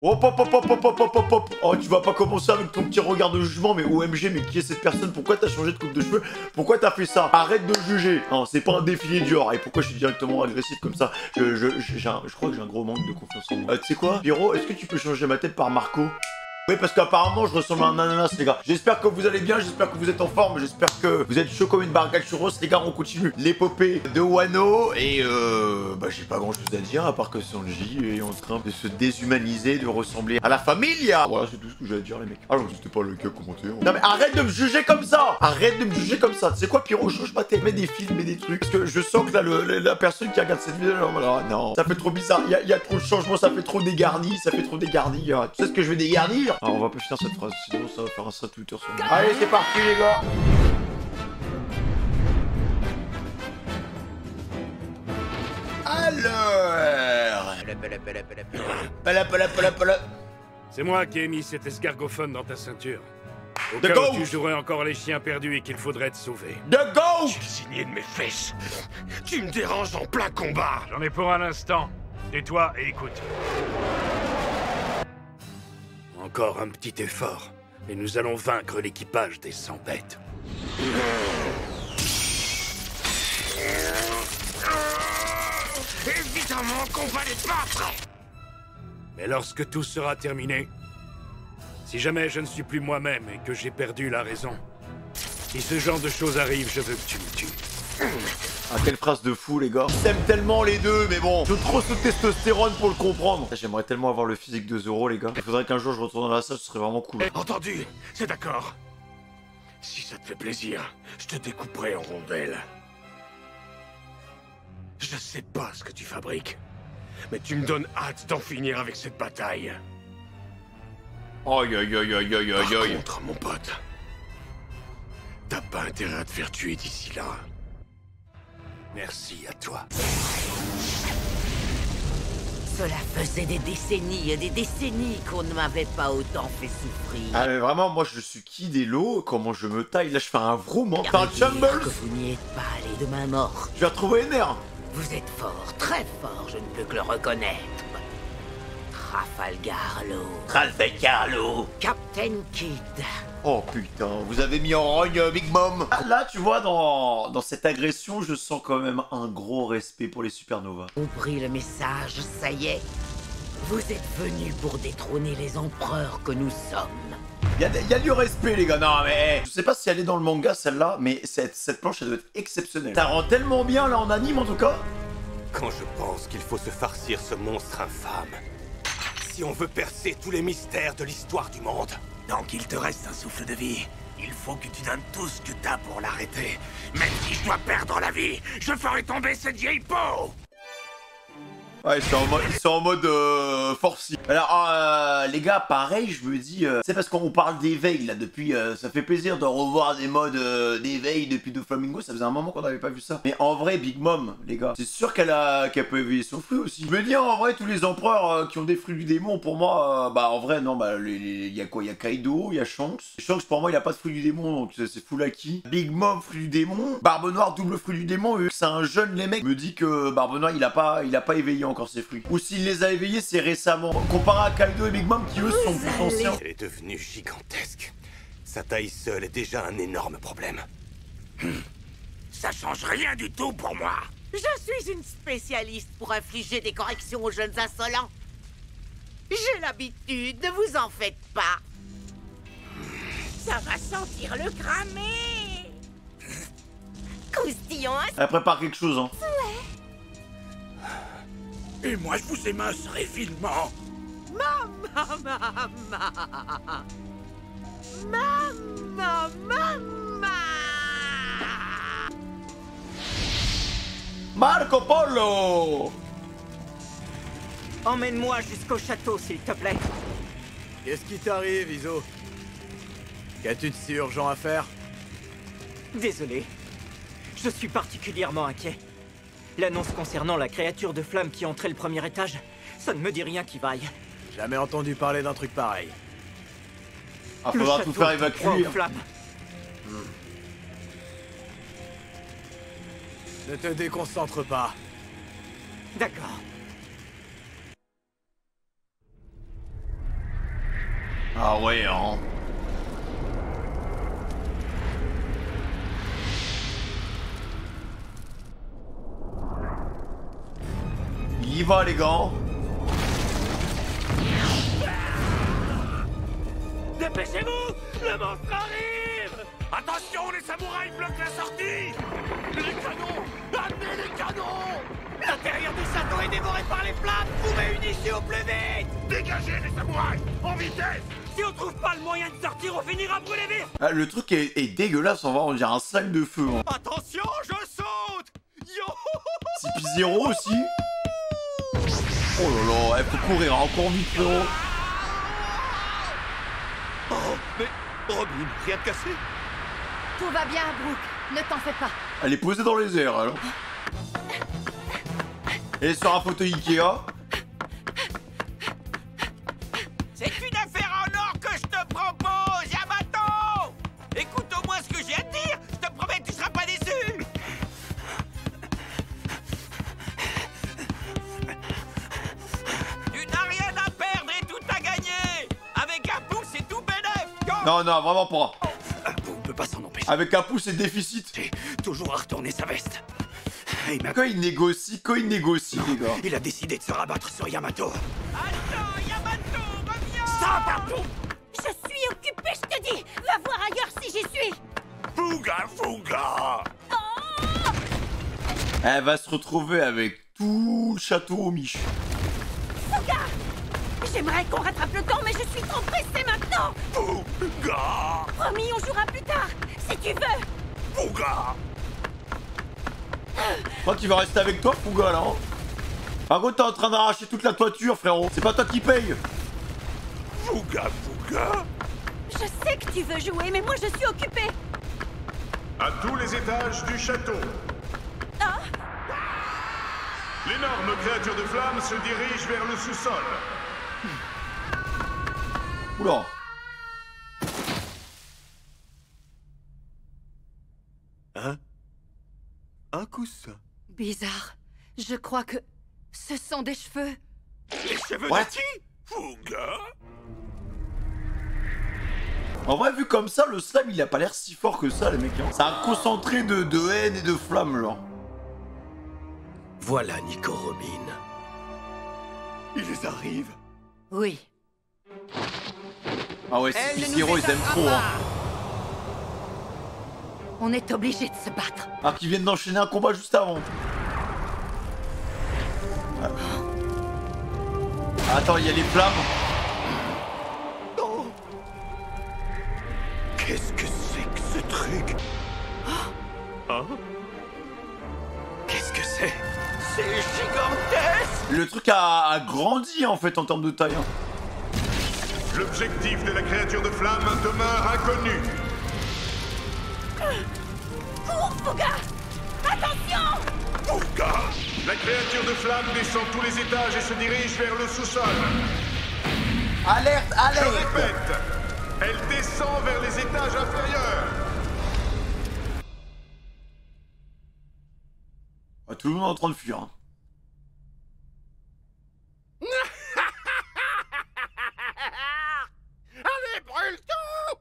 Hop hop hop hop hop hop hop hop hop. Oh, tu vas pas commencer avec ton petit regard de jugement, mais OMG, mais qui est cette personne? Pourquoi t'as changé de coupe de cheveux? Pourquoi t'as fait ça? Arrête de juger. Non, c'est pas un défilé Dior. Et pourquoi je suis directement agressif comme ça? Je crois que j'ai un gros manque de confiance en moi. Tu sais quoi, Pierrot, est-ce que tu peux changer ma tête par Marco? Oui, parce qu'apparemment, je ressemble à un ananas, les gars. J'espère que vous allez bien, j'espère que vous êtes en forme, j'espère que vous êtes chaud comme une barricade churros. Les gars, on continue l'épopée de Wano. Et bah, j'ai pas grand chose à dire, à part que Sanji est en train de se déshumaniser, de ressembler à la familia. Voilà, c'est tout ce que j'ai à dire, les mecs. Alors, c'était pas le cas, commenter. Non, mais arrête de me juger comme ça. Arrête de me juger comme ça. Tu sais quoi, Pierrot, change ma tête, mets des films et des trucs. Parce que je sens que là, la personne qui regarde cette vidéo, là, non, ça fait trop bizarre. Il y a trop de changements, ça fait trop dégarni, ça fait trop dégarni. Tu sais ce que je vais dégarnir? Alors, on va pas finir cette phrase, sinon ça va faire un sale Twitter sur moi. Allez, c'est parti, les gars. Alors... C'est moi qui ai mis cet escargophone dans ta ceinture. Au The cas où tu Ghost. jouerais encore les chiens perdus et qu'il faudrait te sauver. The Ghost. J'ai signé de mes fesses. Tu me déranges en plein combat. J'en ai pour un instant. Tais-toi et écoute. Encore un petit effort, et nous allons vaincre l'équipage des 100 bêtes. Évidemment qu'on va les battre. Mais lorsque tout sera terminé, si jamais je ne suis plus moi-même et que j'ai perdu la raison, si ce genre de choses arrive, je veux que tu me tues. Ah, quelle phrase de fou, les gars. J'aime tellement les deux, mais bon, j'ai trop ce testostérone pour le comprendre. J'aimerais tellement avoir le physique de Zoro, les gars. Il faudrait qu'un jour je retourne dans la salle, ce serait vraiment cool. Entendu, c'est d'accord. Si ça te fait plaisir, je te découperai en rondelles. Je sais pas ce que tu fabriques, mais tu me donnes hâte d'en finir avec cette bataille. Aïe aïe aïe aïe aïe aïe Par aïe. contre, mon pote, t'as pas intérêt à te faire tuer d'ici là. Merci à toi. Cela faisait des décennies et des décennies qu'on ne m'avait pas autant fait souffrir. Ah, mais vraiment, moi je suis Kid Hello, comment je me taille. Là, je fais un vroom, hein. Ça Enfin, veut dire Chumbles. que vous n'y êtes pas allé de main morte. Je vais retrouver les nerfs. Vous êtes fort, très fort, je ne peux que le reconnaître. Trafalgar Law. Trafalgar Law. Captain Kidd. Oh putain, vous avez mis en rogne Big Mom. Ah, là, tu vois, dans cette agression, je sens quand même un gros respect pour les supernovas. Compris le message, ça y est. Vous êtes venus pour détrôner les empereurs que nous sommes. Il y a du respect, les gars. Non, mais je sais pas si elle est dans le manga, celle-là, mais cette planche, elle doit être exceptionnelle. Ça rend tellement bien, là, en anime, en tout cas. Quand je pense qu'il faut se farcir ce monstre infâme, si on veut percer tous les mystères de l'histoire du monde, tant qu'il te reste un souffle de vie, il faut que tu donnes tout ce que t'as pour l'arrêter. Même si je dois perdre la vie, je ferai tomber cette vieille peau. Ouais, ils sont en mode forci. Alors, les gars, pareil, je me dis, c'est parce qu'on parle d'éveil, là, depuis, ça fait plaisir de revoir des modes d'éveil depuis Doflamingo, ça faisait un moment qu'on n'avait pas vu ça. Mais en vrai, Big Mom, les gars, c'est sûr qu'elle peut éveiller son fruit aussi. Je me dis, en vrai, tous les empereurs qui ont des fruits du démon, pour moi, bah, en vrai, non, bah, il y a quoi? Il y a Kaido, il y a Shanks. Shanks, pour moi, il a pas de fruit du démon, donc c'est full acquis. Big Mom, fruit du démon. Barbe Noire, double fruit du démon, vu que c'est un jeune, les mecs, me dit que Barbe Noire, il a pas éveillé encore ses fruits. Ou s'il les a éveillés, c'est récemment. Comparé à Kaido et Big Mom qui eux sont plus anciens. Elle est devenue gigantesque. Sa taille seule est déjà un énorme problème. Ça change rien du tout pour moi. Je suis une spécialiste pour infliger des corrections aux jeunes insolents. J'ai l'habitude, ne vous en faites pas. Ça va sentir le cramé. Croustillant, hein? Elle prépare quelque chose, hein. Et moi, je vous émincerai finement. Mama. Marco Polo. Emmène-moi jusqu'au château, s'il te plaît. Qu'est-ce qui t'arrive, Iso? Qu'as-tu de si urgent à faire? Désolé. Je suis particulièrement inquiet. L'annonce concernant la créature de flamme qui entrait le premier étage, ça ne me dit rien qui vaille. Jamais entendu parler d'un truc pareil. Ah, Le faudra château tout faire qui croit évacuer. aux flammes. Ne te déconcentre pas. D'accord. Ah ouais, hein. Il y va, les gars. Dépêchez-vous! Le monstre arrive! Attention, les samouraïs bloquent la sortie! Les canons! Amenez les canons! L'intérieur du château est dévoré par les flammes! Vous réunissez au plus vite! Dégagez les samouraïs! En vitesse! Si on trouve pas le moyen de sortir, on finira brûlé vif! Ah, le truc est dégueulasse, on va on dirait un slime de feu. Hein. Attention, je saute! Yo! CP0 aussi. Oh là là, elle peut courir encore vite, frérot. Oh, mais Robin, rien de cassé? Tout va bien, Brooke. Ne t'en fais pas. Elle est posée dans les airs, alors. Elle est sur un fauteuil Ikea. C'est une affaire en or que je te propose, Yamato! Écoute au moins ce que j'ai à te dire! Je te promets que tu seras pas déçu! Tu n'as rien à perdre et tout à gagner! Avec un pouce, c'est tout bénef! Non, non, vraiment pas. On peut pas s'en empêcher. Avec un pouce et déficit. J'ai toujours à retourner sa veste. Et Quand il négocie, les gars. il a décidé de se rabattre sur Yamato. Attends, Yamato, reviens! Stop, Apu! Je suis occupée, je te dis. Va voir ailleurs si j'y suis. Fuga, Fuga! Elle va se retrouver avec tout le château au mich. Fuga! J'aimerais qu'on rattrape le temps, mais je suis trop pressée maintenant. Fuga! Promis, on jouera plus tard, si tu veux. Fuga! Je crois qu'il va rester avec toi, Fuga, là. Hein. Par contre, t'es en train d'arracher toute la toiture, frérot. C'est pas toi qui paye. Fuga, Fuga! Je sais que tu veux jouer, mais moi je suis occupée. À tous les étages du château. Ah, L'énorme créature de flamme se dirige vers le sous-sol. Oula. Hein? Un coussin. bizarre. Je crois que ce sont des cheveux. Les cheveux What? de qui? Fuga? En vrai, vu comme ça, le slime, il a pas l'air si fort que ça, les mecs. Hein. C'est un concentré de haine et de flamme, genre. Voilà Nico Robin. Ils arrivent. Oui. Ah ouais, Elle ne ces nous héros, ils aiment échappera trop. pas. Hein. On est obligé de se battre. Alors qu'ils viennent d'enchaîner un combat juste avant. Ah. Attends, il y a les flammes. Oh. Qu'est-ce que c'est que ce truc? Hein? Qu'est-ce que c'est? C'est gigantesque! Le truc a grandi, en fait, en termes de taille. Hein. L'objectif de la créature de flamme demeure inconnu. Cours, Fuga! Attention! Fuga! La créature de flamme descend tous les étages et se dirige vers le sous-sol. Alerte, Je alerte! répète, elle descend vers les étages inférieurs. Ah, tout le monde est en train de fuir. Hein. Allez, brûle tout!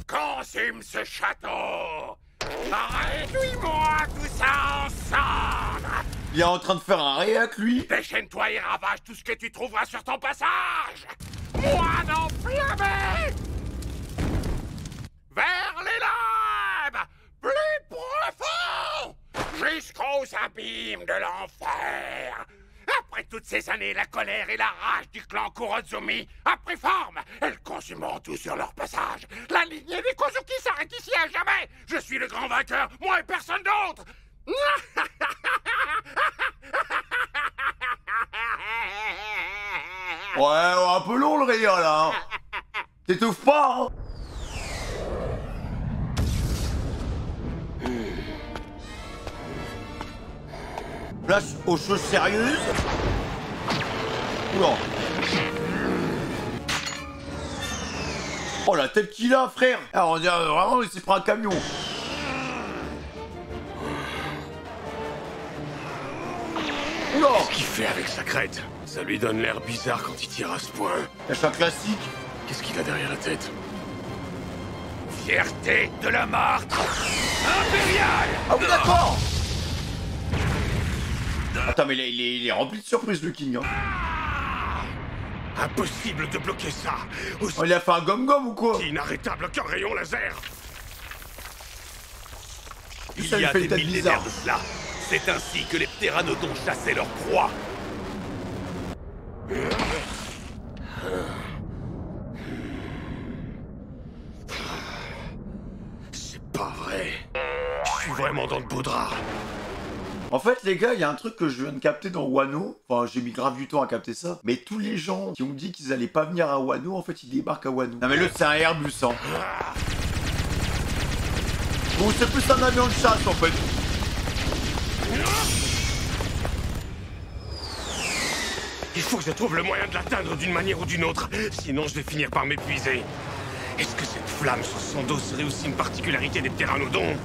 Consume ce château! Réduis-moi tout ça en cendres! Il est en train de faire un réac, lui. Déchaîne-toi et ravage tout ce que tu trouveras sur ton passage! Moine enflammé! Vers les lames! Plus profond! Jusqu'aux abîmes de l'enfer! Après toutes ces années, la colère et la rage du clan Kurozumi a pris forme. Elles consumeront tout sur leur passage. La lignée des Kozuki s'arrête ici à jamais. Je suis le grand vainqueur, moi et personne d'autre. Ouais, un peu long, le rire, là. Hein. T'étouffes pas, hein. Place aux choses sérieuses. Oula. Oh la tête qu'il a, frère. Alors, on dirait vraiment il s'est pris un camion. Oula. Qu'est-ce qu'il fait avec sa crête? Ça lui donne l'air bizarre quand il tire à ce point. Cache un classique. Qu'est-ce qu'il a derrière la tête? Fierté de la marque impériale. Ah oui, d'accord. Attends, mais il est rempli de surprises, le King. Hein. Impossible de bloquer ça. Aussi Oh, il a fait un gomme-gomme ou quoi? inarrêtable qu'un rayon laser. Il Ça y lui a fait des une tête millénaires bizarre. de cela. C'est ainsi que les pteranodons chassaient leurs proies. C'est pas vrai. Je suis vraiment dans le beau drap. En fait, les gars, il y a un truc que je viens de capter dans Wano. Enfin, j'ai mis grave du temps à capter ça. Mais tous les gens qui ont dit qu'ils allaient pas venir à Wano, en fait, ils débarquent à Wano. Non, mais l'autre, c'est un Airbus, hein. Bon, c'est plus un avion de chasse, en fait. Il faut que je trouve le moyen de l'atteindre d'une manière ou d'une autre. Sinon, je vais finir par m'épuiser. Est-ce que cette flamme sur son dos serait aussi une particularité des pteranodons?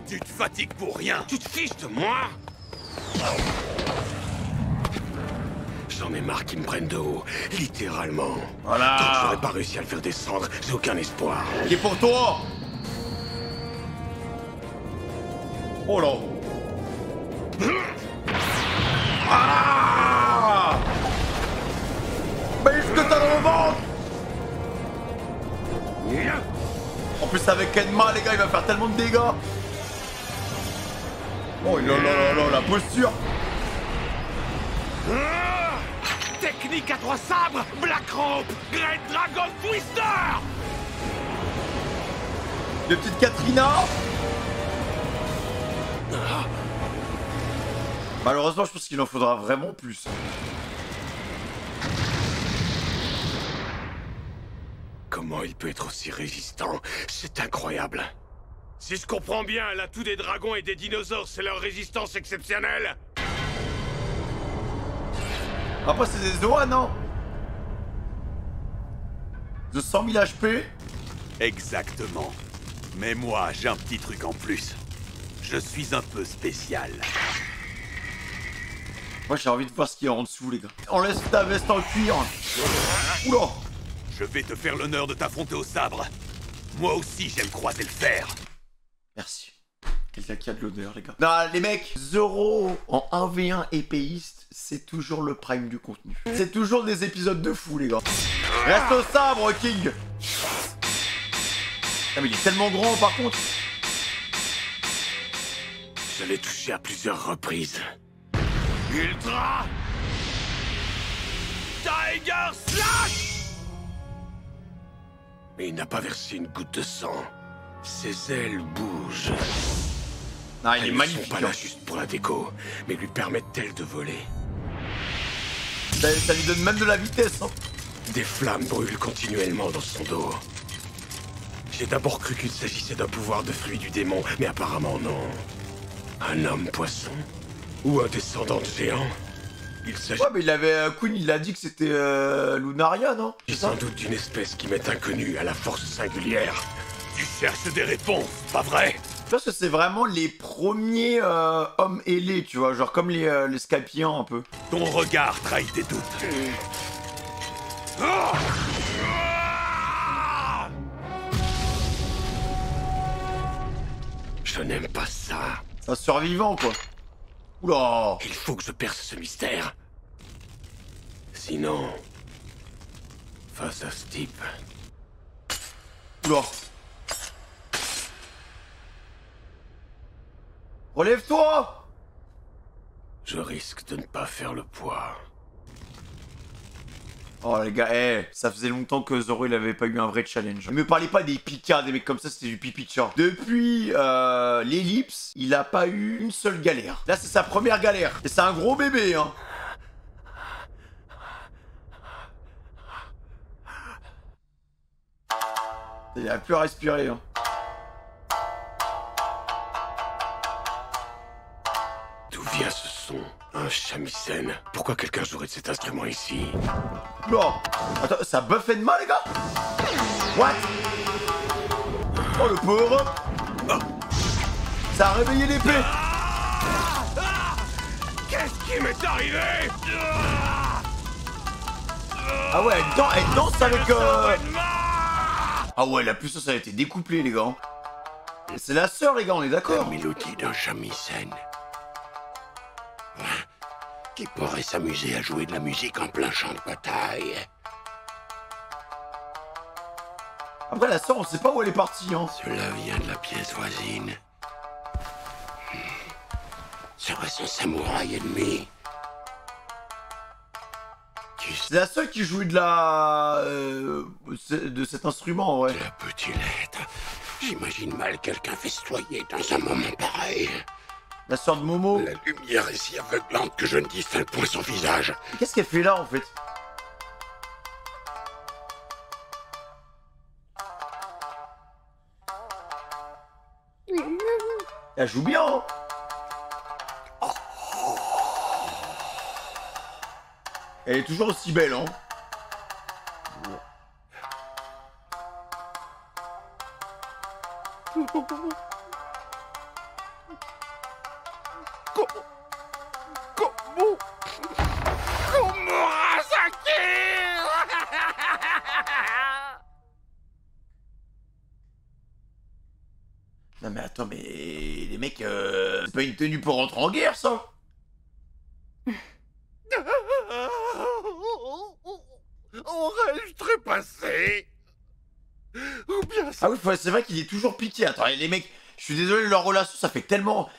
Tu te fatigues pour rien. Tu te fiches de moi? J'en ai marre qu'ils me prennent de haut, littéralement. Voilà. Tant que j'aurais pas réussi à le faire descendre, j'ai aucun espoir. Il est pour toi. Oh là. Ah. Mais est-ce que t'as dans le ventre? En plus, avec Kenma, les gars, il va faire tellement de dégâts. Oh là là là là, la posture. Technique à 3 sabres, Black Rope, Great Dragon Twister. De petite Katrina. Malheureusement, je pense qu'il en faudra vraiment plus. Comment il peut être aussi résistant? C'est incroyable. Si je comprends bien, l'atout des dragons et des dinosaures, c'est leur résistance exceptionnelle. Après, c'est des Zoan, non? De 100 000 HP. Exactement. Mais moi, j'ai un petit truc en plus. Je suis un peu spécial. Moi, j'ai envie de voir ce qu'il y a en dessous, les gars. On laisse ta veste en cuir. Oula. Je vais te faire l'honneur de t'affronter au sabre. Moi aussi, j'aime croiser le fer. Merci. Quelqu'un qui a de l'honneur, les gars. Non, les mecs, Zoro en 1v1 épéiste, c'est toujours le prime du contenu. C'est toujours des épisodes de fou, les gars. Reste au sabre, King. Ah, mais il est tellement grand, par contre. Je l'ai touché à plusieurs reprises. Ultra Tiger Slash! Mais il n'a pas versé une goutte de sang. Ses ailes bougent. Ah, il est Elles magnifique. ne sont pas là juste pour la déco, mais lui permettent-elles de voler? Ça lui donne même de la vitesse, hein. Des flammes brûlent continuellement dans son dos. J'ai d'abord cru qu'il s'agissait d'un pouvoir de fruit du démon, mais apparemment non. Un homme-poisson? Ou un descendant de géant? Il s'agit Ouais, mais il avait... Queen, il a dit que c'était Lunaria, non? sans doute d'une espèce qui m'est inconnue à la force singulière. Tu cherches des réponses, pas vrai? Je pense que c'est vraiment les premiers hommes ailés, tu vois, genre comme les Scapiens un peu. Ton regard trahit tes doutes. Je n'aime pas ça. C'est un survivant, quoi. Oula. Il faut que je perce ce mystère. Sinon, face à ce type, Oula. Relève-toi. je risque de ne pas faire le poids. Oh les gars, ça faisait longtemps que Zoro il avait pas eu un vrai challenge. Ne me parlez pas des pikas, des mecs comme ça, c'était du pipi de chat. Depuis l'ellipse, il a pas eu une seule galère. Là c'est sa première galère. Et c'est un gros bébé, hein. Il a plus à respirer, hein. D'où vient ce son? Un shamisen? Pourquoi quelqu'un jouerait de cet instrument ici? Non. Attends, ça buff Enma, les gars? What? Oh, le pauvre. Ça a réveillé l'épée. Qu'est-ce qui m'est arrivé? Ah ouais, elle danse avec... Ah ouais, la puissance a été découplée, les gars. C'est la sœur, les gars, on est d'accord. La mélodie d'un shamisen. Qui pourrait s'amuser à jouer de la musique en plein champ de bataille? Après, la sœur, on sait pas où elle est partie, hein. Cela vient de la pièce voisine. Serait-ce un samouraï ennemi? C'est la seule qui jouait de la... de cet instrument, en vrai. La petite lettre. J'imagine mal quelqu'un festoyer dans un moment pareil. La sœur de Momo. La lumière est si aveuglante que je ne distingue point son visage. Qu'est-ce qu'elle fait là, en fait? Elle joue bien, hein. Elle est toujours aussi belle, hein. Non mais attends, mais les mecs, c'est pas une tenue pour rentrer en guerre, ça? Aurais-je trépassé? Ou bien ça... Ah oui, c'est vrai qu'il est toujours piqué. Attends, les mecs, je suis désolé, leur relation, ça fait tellement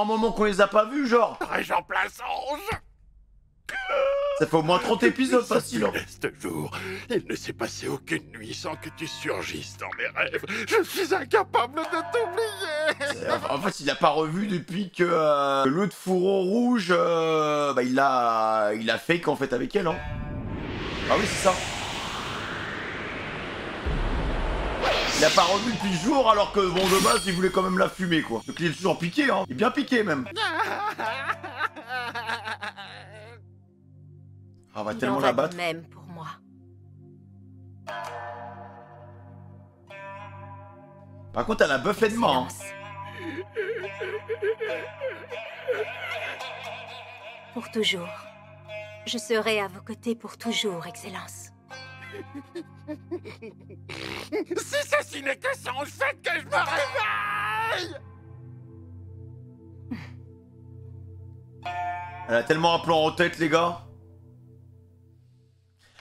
un moment qu'on les a pas vus, genre. Serais-je en plein songe? Ça fait au moins 30 épisodes facile, hein. Ce jour, il ne s'est passé aucune nuit sans que tu surgisses dans mes rêves. Je suis incapable de t'oublier. En fait, il l'a pas revu depuis que l'autre fourreau rouge, bah il a fake en fait avec elle, hein. Ah oui, c'est ça. Il a pas revu depuis le jour alors que bon de base il voulait quand même la fumer quoi. Donc il est toujours piqué, hein. Il est bien piqué même. Ah, on va tellement la battre. Même pour moi. Par contre, elle a buffé de main. Pour toujours. Je serai à vos côtés pour toujours, Excellence. Si ceci n'est que songe, faites que je me réveille! Elle a tellement un plan en tête, les gars.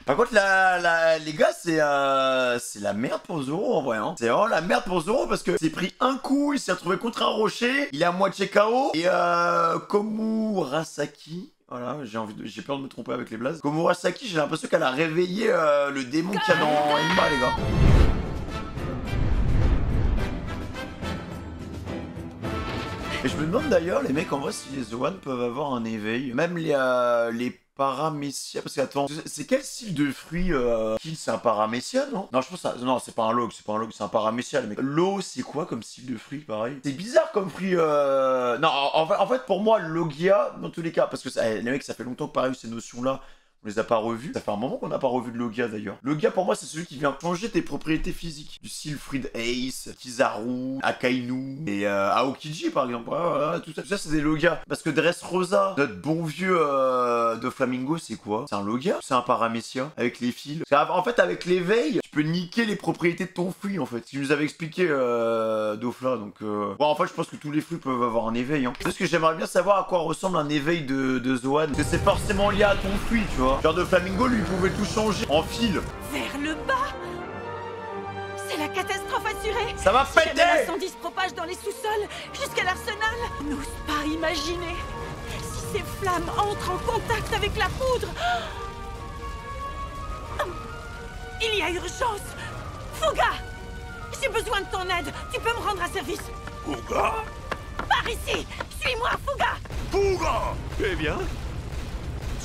Par contre, les gars, c'est la merde pour Zoro en vrai. Hein. C'est vraiment la merde pour Zoro parce que s'est pris un coup, il s'est retrouvé contre un rocher, il est à moitié KO. Et Komurasaki, voilà, j'ai peur de me tromper avec les blazes. Komurasaki, j'ai l'impression qu'elle a réveillé le démon qu'il y a dans Enma, les gars. Et je me demande d'ailleurs, les mecs, en vrai, si les Zoan peuvent avoir un éveil. Même les paramécias. Parce que, attends, c'est quel style de fruit Kill, c'est un paramécia, non? Non, je pense que ça... Non, c'est pas un log, c'est un paramécia, les mecs. L'eau, c'est quoi comme style de fruit, pareil? C'est bizarre comme fruit, Non, en fait, pour moi, Logia, dans tous les cas, parce que les mecs, ça fait longtemps que, pareil, ces notions-là... On les a pas revus. Ça fait un moment qu'on n'a pas revu de Logia d'ailleurs. Logia pour moi c'est celui qui vient changer tes propriétés physiques. Du style Fried Ace, Kizaru, Akainu et Aokiji par exemple. Voilà, tout ça c'est des Logia. Parce que Dressrosa, notre bon vieux de Flamingo, c'est quoi? C'est un Logia? C'est un paramécia avec les fils. En fait avec l'éveil, tu peux niquer les propriétés de ton fruit en fait. Ce qu'il nous avait expliqué Dofla. Donc bon, en fait je pense que tous les fruits peuvent avoir un éveil. Hein. Parce que j'aimerais bien savoir à quoi ressemble un éveil de Zoan. Parce que c'est forcément lié à ton fruit, tu vois. Genre de Flamingo, lui, pouvait tout changer en fil. Vers le bas. C'est la catastrophe assurée. Ça va péter. L'incendie se propage dans les sous-sols jusqu'à l'arsenal. N'ose pas imaginer. Si ces flammes entrent en contact avec la poudre. Il y a urgence. Fuga, j'ai besoin de ton aide. Tu peux me rendre un service? Fuga? Par ici. Suis-moi, Fuga. Fuga! Eh bien,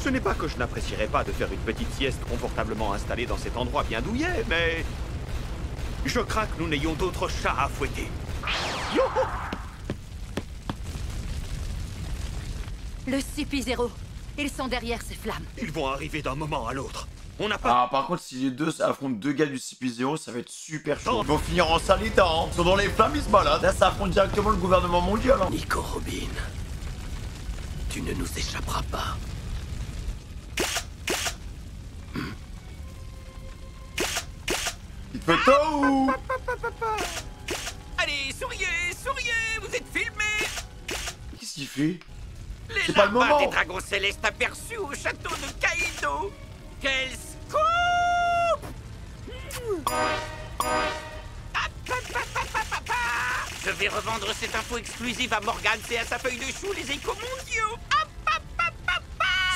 ce n'est pas que je n'apprécierais pas de faire une petite sieste confortablement installée dans cet endroit bien douillet, mais... je crains que nous n'ayons d'autres chats à fouetter. Yo! Le CP0. Ils sont derrière ces flammes. Ils vont arriver d'un moment à l'autre. On n'a pas... Ah, par contre, si les deux affrontent deux gars du CP0, ça va être super chaud. Ils vont finir en sale état, hein. Ils sont dans les flammes, ils se baladent. Là, ça affronte directement le gouvernement mondial, hein. Nico Robin, Tu ne nous échapperas pas. Il te fait tôt ou... Allez, souriez, souriez, vous êtes filmés. Qu'est-ce qu'il fait? Les C'est pas le larvas moment. des dragons célestes aperçus au château de Kaido. Quel scoop! Je vais revendre cette info exclusive à Morgane et à sa feuille de chou, les échos mondiaux.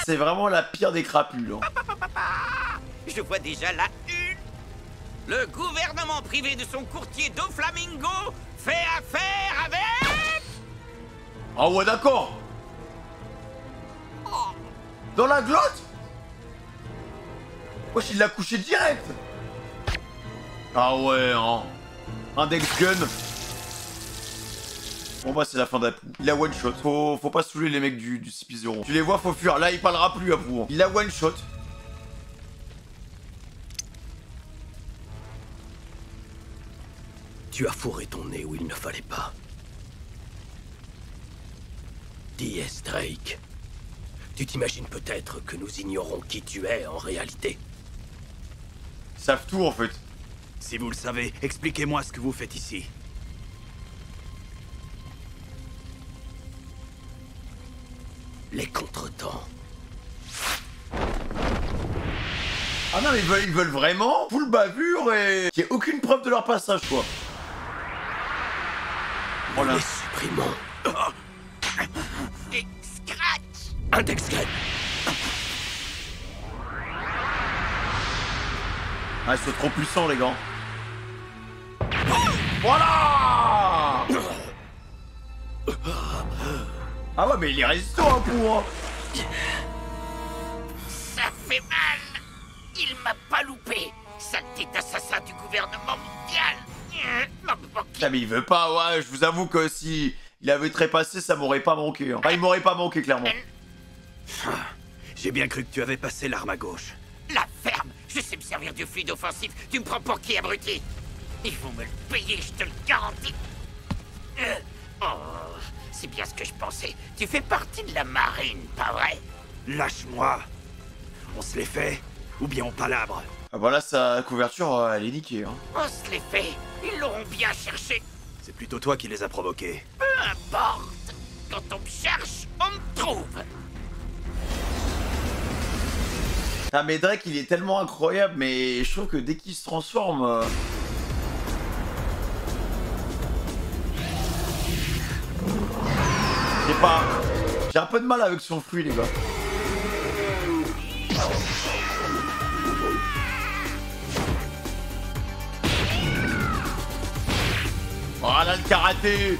C'est vraiment la pire des crapules. Hein. Je vois déjà la une. Le gouvernement privé de son courtier Doflamingo fait affaire avec... Ah ouais, d'accord. Dans la glotte. Wesh, il l'a couché direct. Ah ouais, hein. Index gun. Bon bah c'est la fin d'Apu. Il a one shot. Faut pas saouler les mecs du CP0. Tu les vois, faut fuir. Là il parlera plus Apu. Il a one shot. Tu as fourré ton nez où il ne fallait pas. D.S. Drake. Tu t'imagines peut-être que nous ignorons qui tu es en réalité. Ils savent tout en fait. Si vous le savez, expliquez-moi ce que vous faites ici. Les contretemps. Ah non mais ils veulent vraiment full bavure et qu'il n'y ait aucune preuve de leur passage quoi. Voilà. Les supprimons. Et scratch. Index gun. Ah ils sont trop puissants les gars. Voilà. Ah ouais mais il est résistant hein, pour... Ça fait mal. Il m'a pas loupé. Saleté d'assassin du gouvernement mondial. Ah mais il veut pas, ouais, je vous avoue que si il avait trépassé, ça m'aurait pas manqué. Hein. Enfin, il m'aurait pas manqué, clairement. J'ai bien cru que tu avais passé l'arme à gauche. La ferme. Je sais me servir du fluide offensif. Tu me prends pour qui, abruti? Il faut me le payer, je te le garantis. Oh, c'est bien ce que je pensais. Tu fais partie de la marine, pas vrai? Lâche-moi. On se les fait, ou bien on palabre. Ah bah là, sa couverture, elle est niquée. Hein. On se les fait. Ils l'auront bien cherché. C'est plutôt toi qui les as provoqués. Peu importe. Quand on me cherche, on me trouve. Ah mais Drake, il est tellement incroyable, mais je trouve que dès qu'il se transforme... Je sais pas... J'ai un peu de mal avec son fruit, les gars. Voilà le karaté.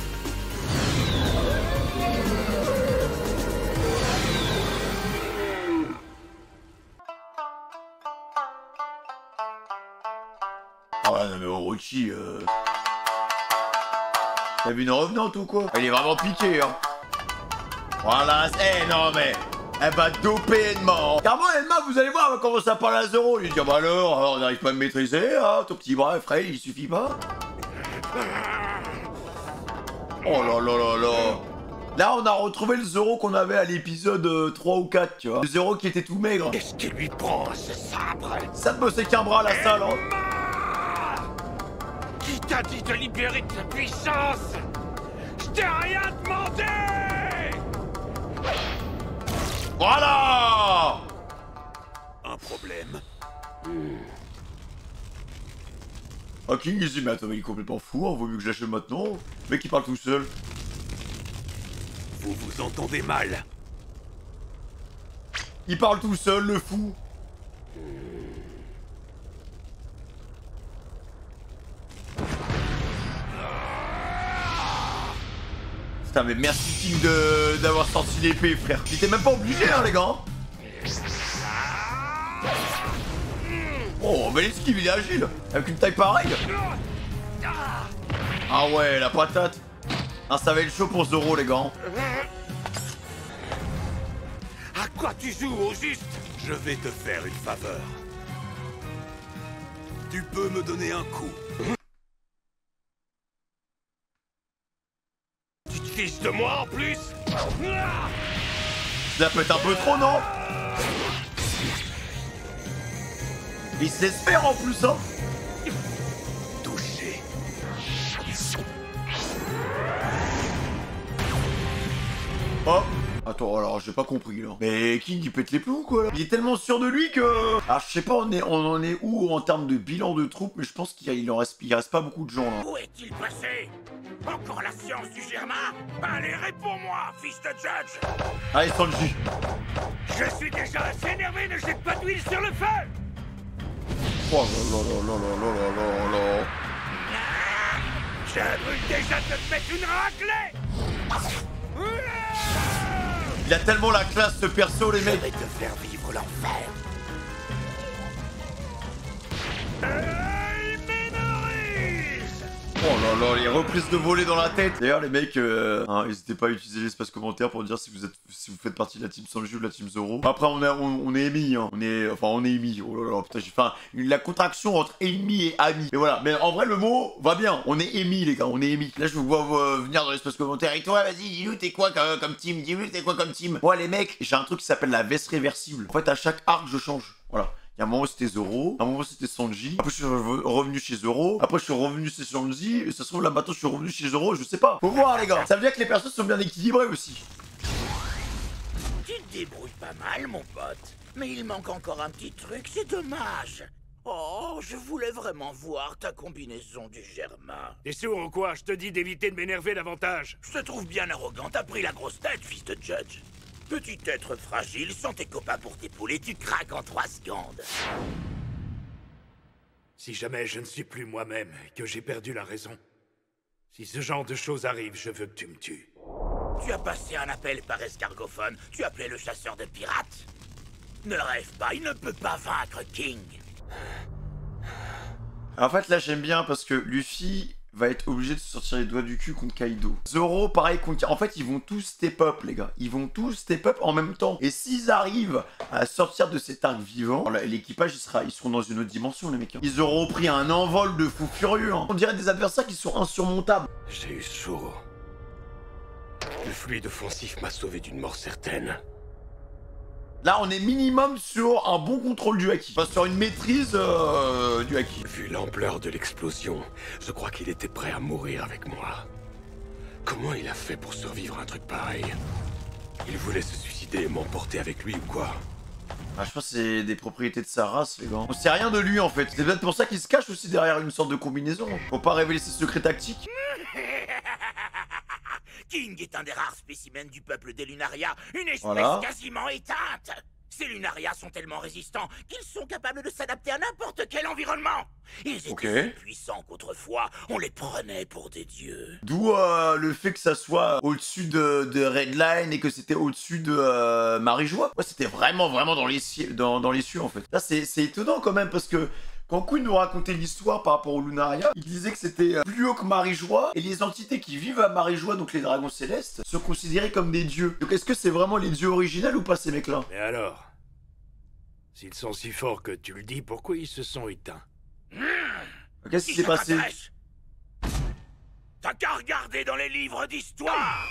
Ah ouais, non mais Orochi, t'as vu une revenante ou quoi? Elle est vraiment piquée, hein. Voilà, non mais... Elle va doper Edma. Car moi, Edma, vous allez voir, elle va commencer à parler à Zoro. Il dit, ah bah alors, on n'arrive pas à me maîtriser, hein, ton petit bras, frère, il suffit pas. Oh là là là là. Là, on a retrouvé le Zoro qu'on avait à l'épisode 3 ou 4, tu vois. Le Zoro qui était tout maigre. Qu'est-ce qui lui prend, ce sabre? Ça te bossait qu'un bras, la salle, hein. Qui t'a dit de libérer ta puissance? Je t'ai rien demandé! Voilà. Un problème. Ah, King, il dit, mais attends, mais il est complètement fou, hein, vaut mieux que je l'achète maintenant. Le mec, il parle tout seul. Vous vous entendez mal. Il parle tout seul, le fou. Putain, mais merci King d'avoir sorti l'épée, frère. J'étais même pas obligé, hein, les gars. Oh, mais l'esquive, il est agile. Avec une taille pareille. Ah ouais, la patate. Ah, ça va être chaud pour Zoro, les gars. À quoi tu joues, au juste? Je vais te faire une faveur. Tu peux me donner un coup. Tu te fiches de moi en plus? Ça peut être un peu trop, non? Il se laisse faire en plus, hein. Touché. Oh. Attends, alors j'ai pas compris là. Mais King il pète les plombs quoi là. Il est tellement sûr de lui que... Alors je sais pas on en est où en termes de bilan de troupes, mais je pense qu'il reste pas beaucoup de gens là. Où est-il passé? Encore la science du Germain? Allez, réponds-moi, fils de Judge! Allez Sanji. Je suis déjà assez énervé, ne jette pas d'huile sur le feu! Oh là là là là là là là là. Je brûle déjà de te mettre une raclée! Il a tellement la classe ce perso les mecs. Je vais te faire vivre l'enfer. Oh là là, les reprises de volée dans la tête. D'ailleurs les mecs, n'hésitez pas à utiliser l'espace commentaire pour dire si vous faites partie de la team Sanji ou de la team Zoro. Après on est ennemis, hein. On est ennemis. Oh là là, putain j'ai fait la contraction entre ennemi et ami. Mais voilà, mais en vrai le mot va bien. On est ennemis les gars, on est ennemis. Là je vous vois venir dans l'espace commentaire. Et toi vas-y dis-nous t'es quoi comme team? Dis-nous t'es quoi comme team? Moi les mecs, j'ai un truc qui s'appelle la veste réversible. En fait à chaque arc je change. Voilà. Il y a un moment c'était Zoro, un moment c'était Sanji, après je suis revenu chez Zoro, après je suis revenu chez Sanji, et ça se trouve là maintenant je suis revenu chez Zoro, je sais pas. Faut voir les gars, ça veut dire que les personnages sont bien équilibrés aussi. Tu te débrouilles pas mal mon pote, mais il manque encore un petit truc, c'est dommage. Oh, je voulais vraiment voir ta combinaison du Germain. T'es sourd ou quoi? Je te dis d'éviter de m'énerver davantage. Je te trouve bien arrogant, t'as pris la grosse tête, fils de Judge. Petit être fragile, sans tes copains pour t'épauler, tu craques en 3 secondes. Si jamais je ne suis plus moi-même et que j'ai perdu la raison, si ce genre de choses arrive, je veux que tu me tues. Tu as passé un appel par escargophone, tu appelais le chasseur de pirates. Ne rêve pas, il ne peut pas vaincre King. En fait là j'aime bien parce que Luffy va être obligé de se sortir les doigts du cul contre Kaido. Zoro, pareil, en fait, ils vont tous step up, les gars. Ils vont tous step up en même temps. Et s'ils arrivent à sortir de cet arc vivant, l'équipage, ils seront dans une autre dimension, les mecs. Ils auront pris un envol de fous furieux. Hein. On dirait des adversaires qui sont insurmontables. J'ai eu chaud. Le fluide offensif m'a sauvé d'une mort certaine. Là, on est minimum sur un bon contrôle du haki. Enfin, sur une maîtrise du haki. Vu l'ampleur de l'explosion, je crois qu'il était prêt à mourir avec moi. Comment il a fait pour survivre à un truc pareil? Il voulait se suicider et m'emporter avec lui ou quoi? Ah, je pense que c'est des propriétés de sa race, les gars. On sait rien de lui, en fait. C'est peut-être pour ça qu'il se cache aussi derrière une sorte de combinaison. Faut pas révéler ses secrets tactiques. King est un des rares spécimens du peuple des Lunaria, une espèce quasiment éteinte. Ces Lunaria sont tellement résistants qu'ils sont capables de s'adapter à n'importe quel environnement. Ils étaient si puissants qu'autrefois, on les prenait pour des dieux. D'où le fait que ça soit au-dessus de Redline et que c'était au-dessus de Marijois. Ouais, c'était vraiment dans les cieux, en fait. Là, c'est étonnant quand même parce que quand Queen nous racontait l'histoire par rapport au Lunaria, il disait que c'était plus haut que Marijois, et les entités qui vivent à Marijois, donc les dragons célestes, sont considérés comme des dieux. Donc est-ce que c'est vraiment les dieux originels ou pas ces mecs-là? Mais alors, s'ils sont si forts que tu le dis, pourquoi ils se sont éteints? Qu'est-ce qui s'est passé? T'as qu'à regarder dans les livres d'histoire.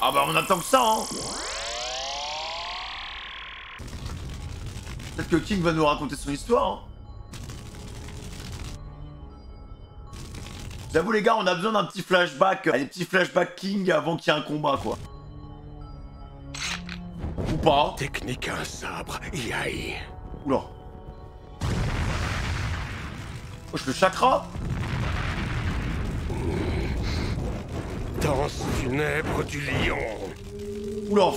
Ah bah on attend que ça, hein. Peut-être que King va nous raconter son histoire, hein. J'avoue les gars, on a besoin d'un petit flashback, des petits flashbacks King avant qu'il y ait un combat quoi. Ou pas. Technique à un sabre, Yai. Oula. Oh, je fais chakra. Danse funèbre du lion. Oula.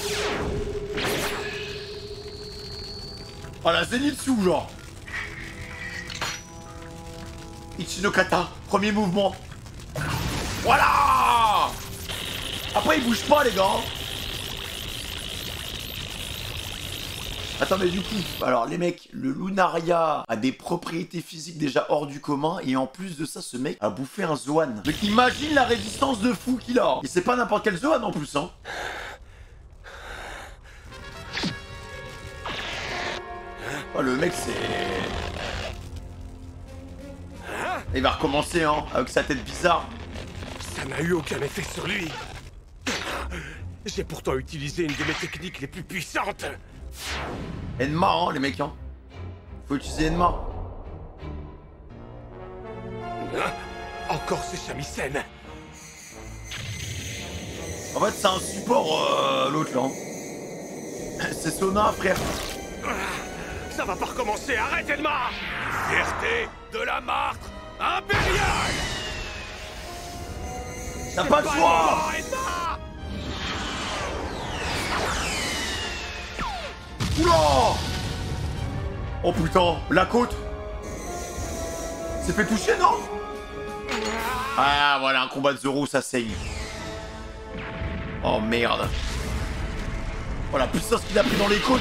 Ah la Zenitsu genre. Ichinokata, premier mouvement. Voilà. Après il bouge pas les gars. Attends mais du coup, alors les mecs, le Lunaria a des propriétés physiques déjà hors du commun et en plus de ça, ce mec a bouffé un Zoan. Donc imagine la résistance de fou qu'il a. Et c'est pas n'importe quel Zoan en plus hein. Oh le mec c'est... Il va recommencer hein, avec sa tête bizarre. Ça n'a eu aucun effet sur lui. J'ai pourtant utilisé une de mes techniques les plus puissantes. Enma, hein, les mecs, hein. Faut utiliser Enma. Encore ce shamisen. En fait, c'est un support, l'autre, là. Hein. C'est Sona, frère. Ça va pas recommencer, arrête, Enma! Fierté de la marque impériale! T'as pas de choix! Oula! Oh putain, la côte! C'est fait toucher, non? Ah, voilà, un combat de Zoro, ça saigne. Oh merde. Oh la puissance qu'il a pris dans les côtes!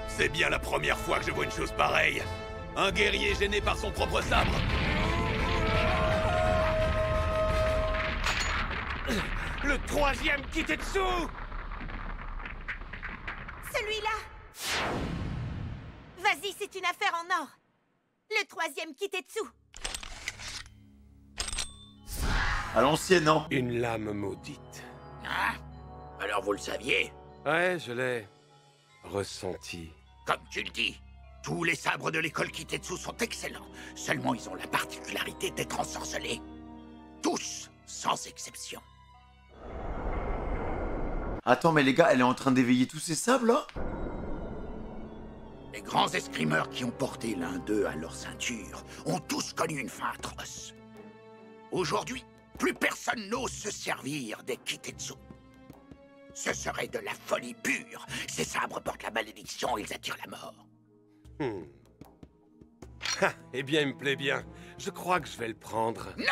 C'est bien la première fois que je vois une chose pareille. Un guerrier gêné par son propre sabre. Le troisième Kitetsu! Celui-là! Vas-y, c'est une affaire en or. Le troisième Kitetsu. À l'ancienne, non? Une lame maudite. Hein? Alors vous le saviez? Ouais, je l'ai ressenti. Comme tu le dis, tous les sabres de l'école Kitetsu sont excellents. Seulement, ils ont la particularité d'être ensorcelés. Tous, sans exception. Attends, mais les gars, elle est en train d'éveiller tous ces sables, là? Les grands escrimeurs qui ont porté l'un d'eux à leur ceinture ont tous connu une fin atroce. Aujourd'hui, plus personne n'ose se servir des Kitetsu. Ce serait de la folie pure. Ces sabres portent la malédiction et ils attirent la mort. Eh bien, il me plaît bien. Je crois que je vais le prendre. Non,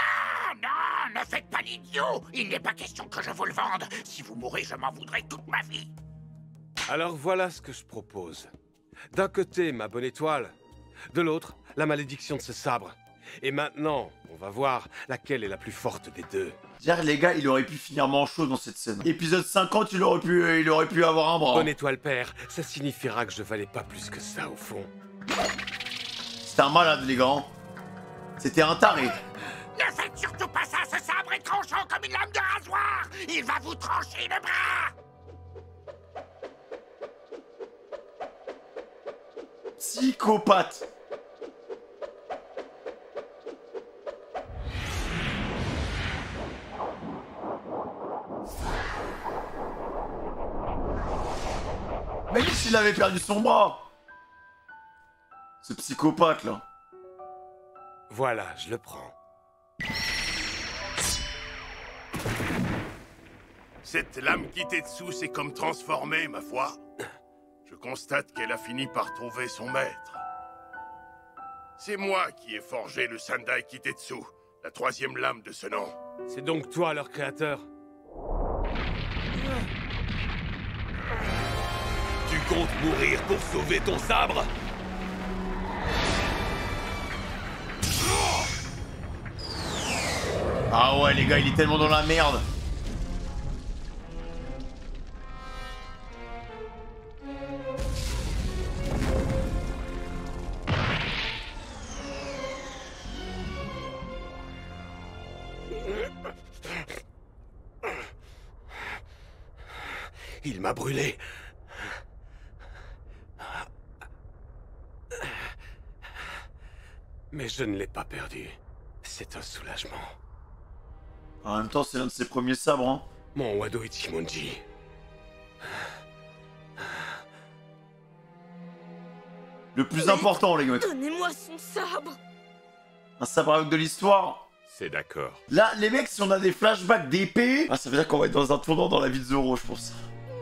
non, ne faites pas l'idiot. Il n'est pas question que je vous le vende. Si vous mourrez, je m'en voudrai toute ma vie. Alors voilà ce que je propose. D'un côté, ma bonne étoile. De l'autre, la malédiction de ce sabre. Et maintenant, on va voir laquelle est la plus forte des deux. Dire les gars, il aurait pu finir manchot dans cette scène. Épisode 50, il aurait pu avoir un bras. Bonne étoile père, ça signifiera que je valais pas plus que ça au fond. C'était un malade les gars. C'était un taré. Ne faites surtout pas ça, ce sabre est tranchant comme une lame de rasoir. Il va vous trancher le bras. Psychopathe. Même s'il avait perdu son bras. Ce psychopathe là. Voilà, je le prends. Cette lame Kitetsu s'est comme transformée, ma foi. Je constate qu'elle a fini par trouver son maître. C'est moi qui ai forgé le Sandai Kitetsu, la troisième lame de ce nom. C'est donc toi leur créateur? Tu comptes mourir pour sauver ton sabre? Ah ouais les gars, il est tellement dans la merde. Il m'a brûlé. Mais je ne l'ai pas perdu. C'est un soulagement. En même temps, c'est l'un de ses premiers sabres, hein. Mon Wado Ichimonji. Le plus important, les gars. Donnez-moi son sabre. Un sabre avec de l'histoire. C'est d'accord. Là, les mecs, si on a des flashbacks d'épée... Ah, ça veut dire qu'on va être dans un tournant dans la vie de Zoro, je pense.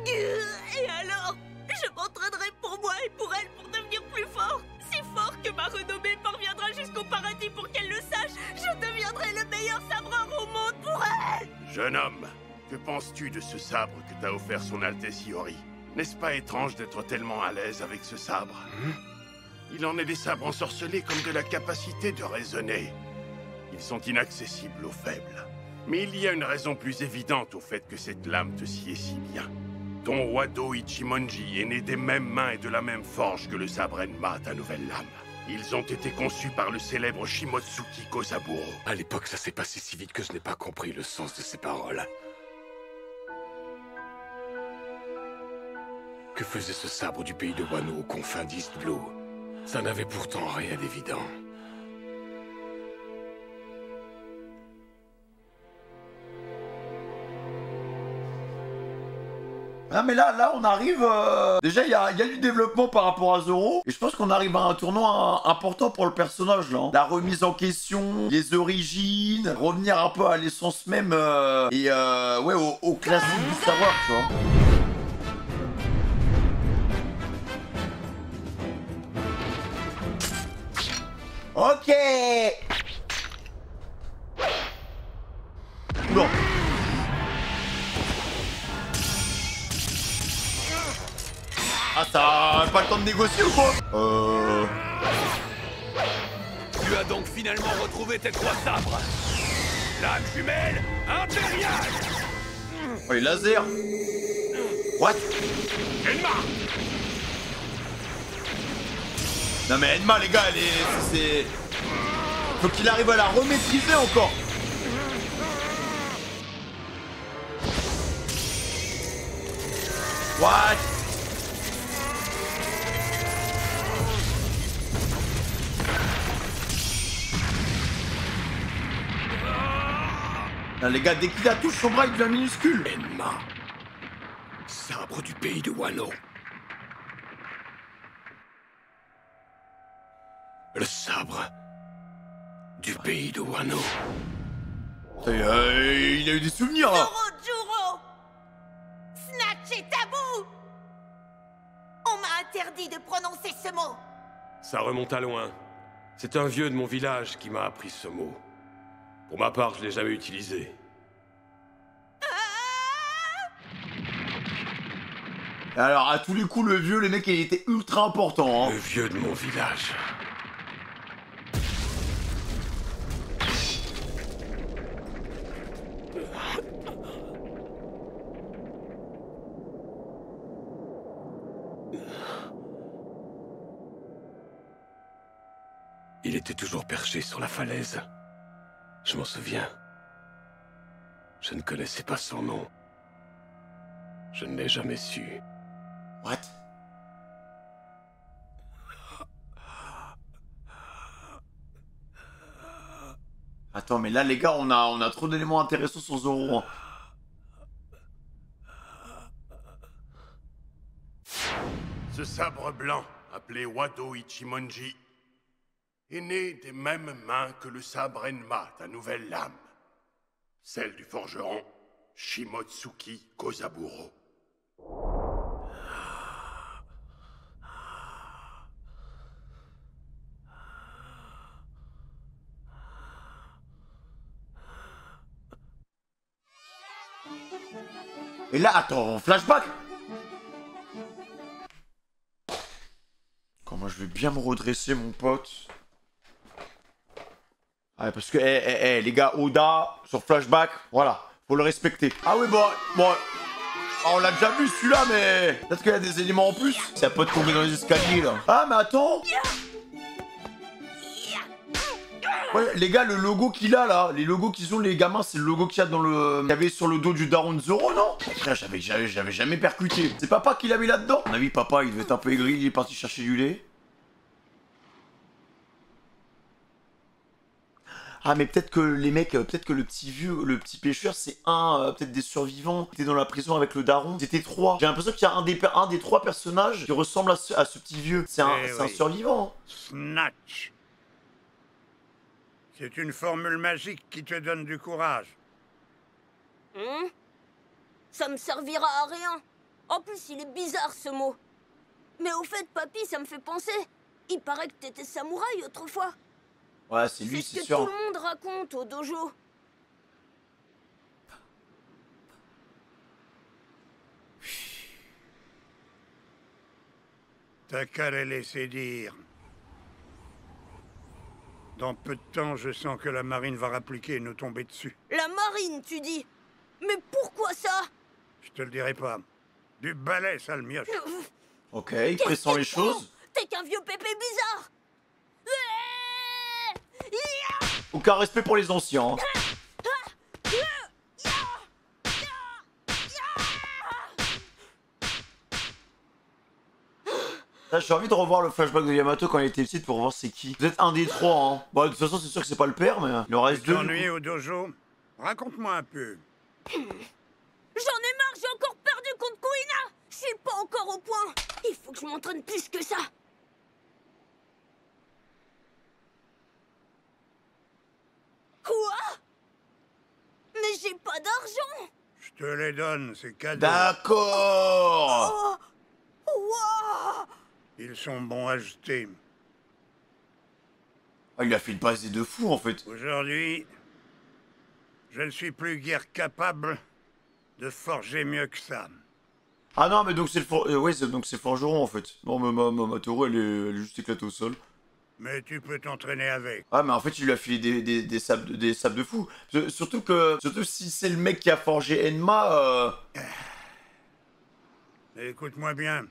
Et alors? Je m'entraînerai pour moi et pour elle pour devenir plus fort. Si fort que ma renommée parviendra jusqu'au paradis pour qu'elle le sache. Je deviendrai le meilleur sabreur au monde pour elle. Jeune homme, que penses-tu de ce sabre que t'a offert son Altesse Iori? N'est-ce pas étrange d'être tellement à l'aise avec ce sabre? Il en est des sabres ensorcelés comme de la capacité de raisonner. Ils sont inaccessibles aux faibles. Mais il y a une raison plus évidente au fait que cette lame te sied si bien. Ton Wado Ichimonji est né des mêmes mains et de la même forge que le sabre Enma, ta nouvelle lame. Ils ont été conçus par le célèbre Shimotsuki Kozaburo. À l'époque, ça s'est passé si vite que je n'ai pas compris le sens de ces paroles. Que faisait ce sabre du pays de Wano aux confins d'East Blue? Ça n'avait pourtant rien d'évident. Ah mais là on arrive... Déjà il y a du développement par rapport à Zoro. Et je pense qu'on arrive à un tournant important pour le personnage là. La remise en question, les origines, revenir un peu à l'essence même et ouais au classique du savoir, tu vois. Ok. Non. Ah, t'as pas le temps de négocier ou quoi? Tu as donc finalement retrouvé tes 3 sabres. Lame jumelle impériale. Oh, les lasers. What? Enma! Non mais Enma les gars, elle est... c'est... Faut qu'il arrive à la remaîtriser encore. What? Non les gars, dès qu'il la touche, son bras il devient minuscule. Enma. Sabre du pays de Wano. Le sabre du pays de Wano. Il a eu des souvenirs là. Juro! Snatch est tabou! On m'a interdit de prononcer ce mot. Ça remonte à loin. C'est un vieux de mon village qui m'a appris ce mot. Pour ma part, je l'ai jamais utilisé. Alors à tous les coups, le vieux, les mecs, il était ultra important. Hein. Le vieux de mon village. Il était toujours perché sur la falaise. Je m'en souviens. Je ne connaissais pas son nom. Je ne l'ai jamais su. What? Attends, mais là, les gars, on a trop d'éléments intéressants sur Zoro. Ce sabre blanc, appelé Wado Ichimonji, est né des mêmes mains que le sabre Enma, ta nouvelle lame. Celle du forgeron Shimotsuki Kozaburo. Et là, attends, flashback. Comment je vais bien me redresser, mon pote. Ah, parce que, les gars, Oda, sur flashback, voilà, faut le respecter. Ah oui, bon, ah, on l'a déjà vu celui-là, mais peut-être qu'il y a des éléments en plus. Ça peut tomber dans les escaliers, là. Ah, mais attends. Ouais, les gars, le logo qu'il a, là, les logos qu'ils ont, les gamins, c'est le logo qu'il y a dans le... qu'il y avait sur le dos du daron de Zoro, non? Putain, j'avais jamais percuté. C'est papa qui l'a mis là-dedans? À mon avis, papa, il devait être un peu aigri, il est parti chercher du lait. Ah mais peut-être que les mecs, peut-être que le petit pêcheur, c'est peut-être des survivants qui étaient dans la prison avec le daron. C'était 3. J'ai l'impression qu'il y a un des 3 personnages qui ressemble à ce petit vieux. C'est un survivant. Snatch. C'est une formule magique qui te donne du courage. Ça me servira à rien. En plus, il est bizarre ce mot. Mais au fait, papy, ça me fait penser. Il paraît que t'étais samouraï autrefois. Ouais, c'est lui, c'est sûr. C'est ce que tout le monde raconte au dojo. T'as qu'à les laisser dire. Dans peu de temps, je sens que la marine va rappliquer et nous tomber dessus. La marine, tu dis? Mais pourquoi ça? Je te le dirai pas. Du balai, sale mioche. Ok, il pressent les choses. T'es qu'un vieux pépé bizarre. Aucun respect pour les anciens. Là, j'ai envie de revoir le flashback de Yamato quand il était petit pour voir c'est qui. Vous êtes un des trois, hein. Bon, de toute façon, c'est sûr que c'est pas le père, mais il en reste deux. Tu t'ennuies au dojo? Raconte-moi un peu. J'en ai marre, j'ai encore perdu contre Kuina. Je suis pas encore au point. Il faut que je m'entraîne plus que ça. Quoi? Mais j'ai pas d'argent. Je te les donne, c'est cadeau. D'accord. Wow. Ils sont bons à jeter. Ah, il a fait le passé de fou, en fait. Aujourd'hui, je ne suis plus guère capable de forger mieux que ça. Ah non, mais donc c'est le ouais, donc c'est forgeron, en fait. Non, mais ma Toro, elle est juste éclatée au sol. Mais tu peux t'entraîner avec. Ah, mais en fait, il lui a filé des sables de fou. Surtout si c'est le mec qui a forgé Enma, Écoute-moi bien.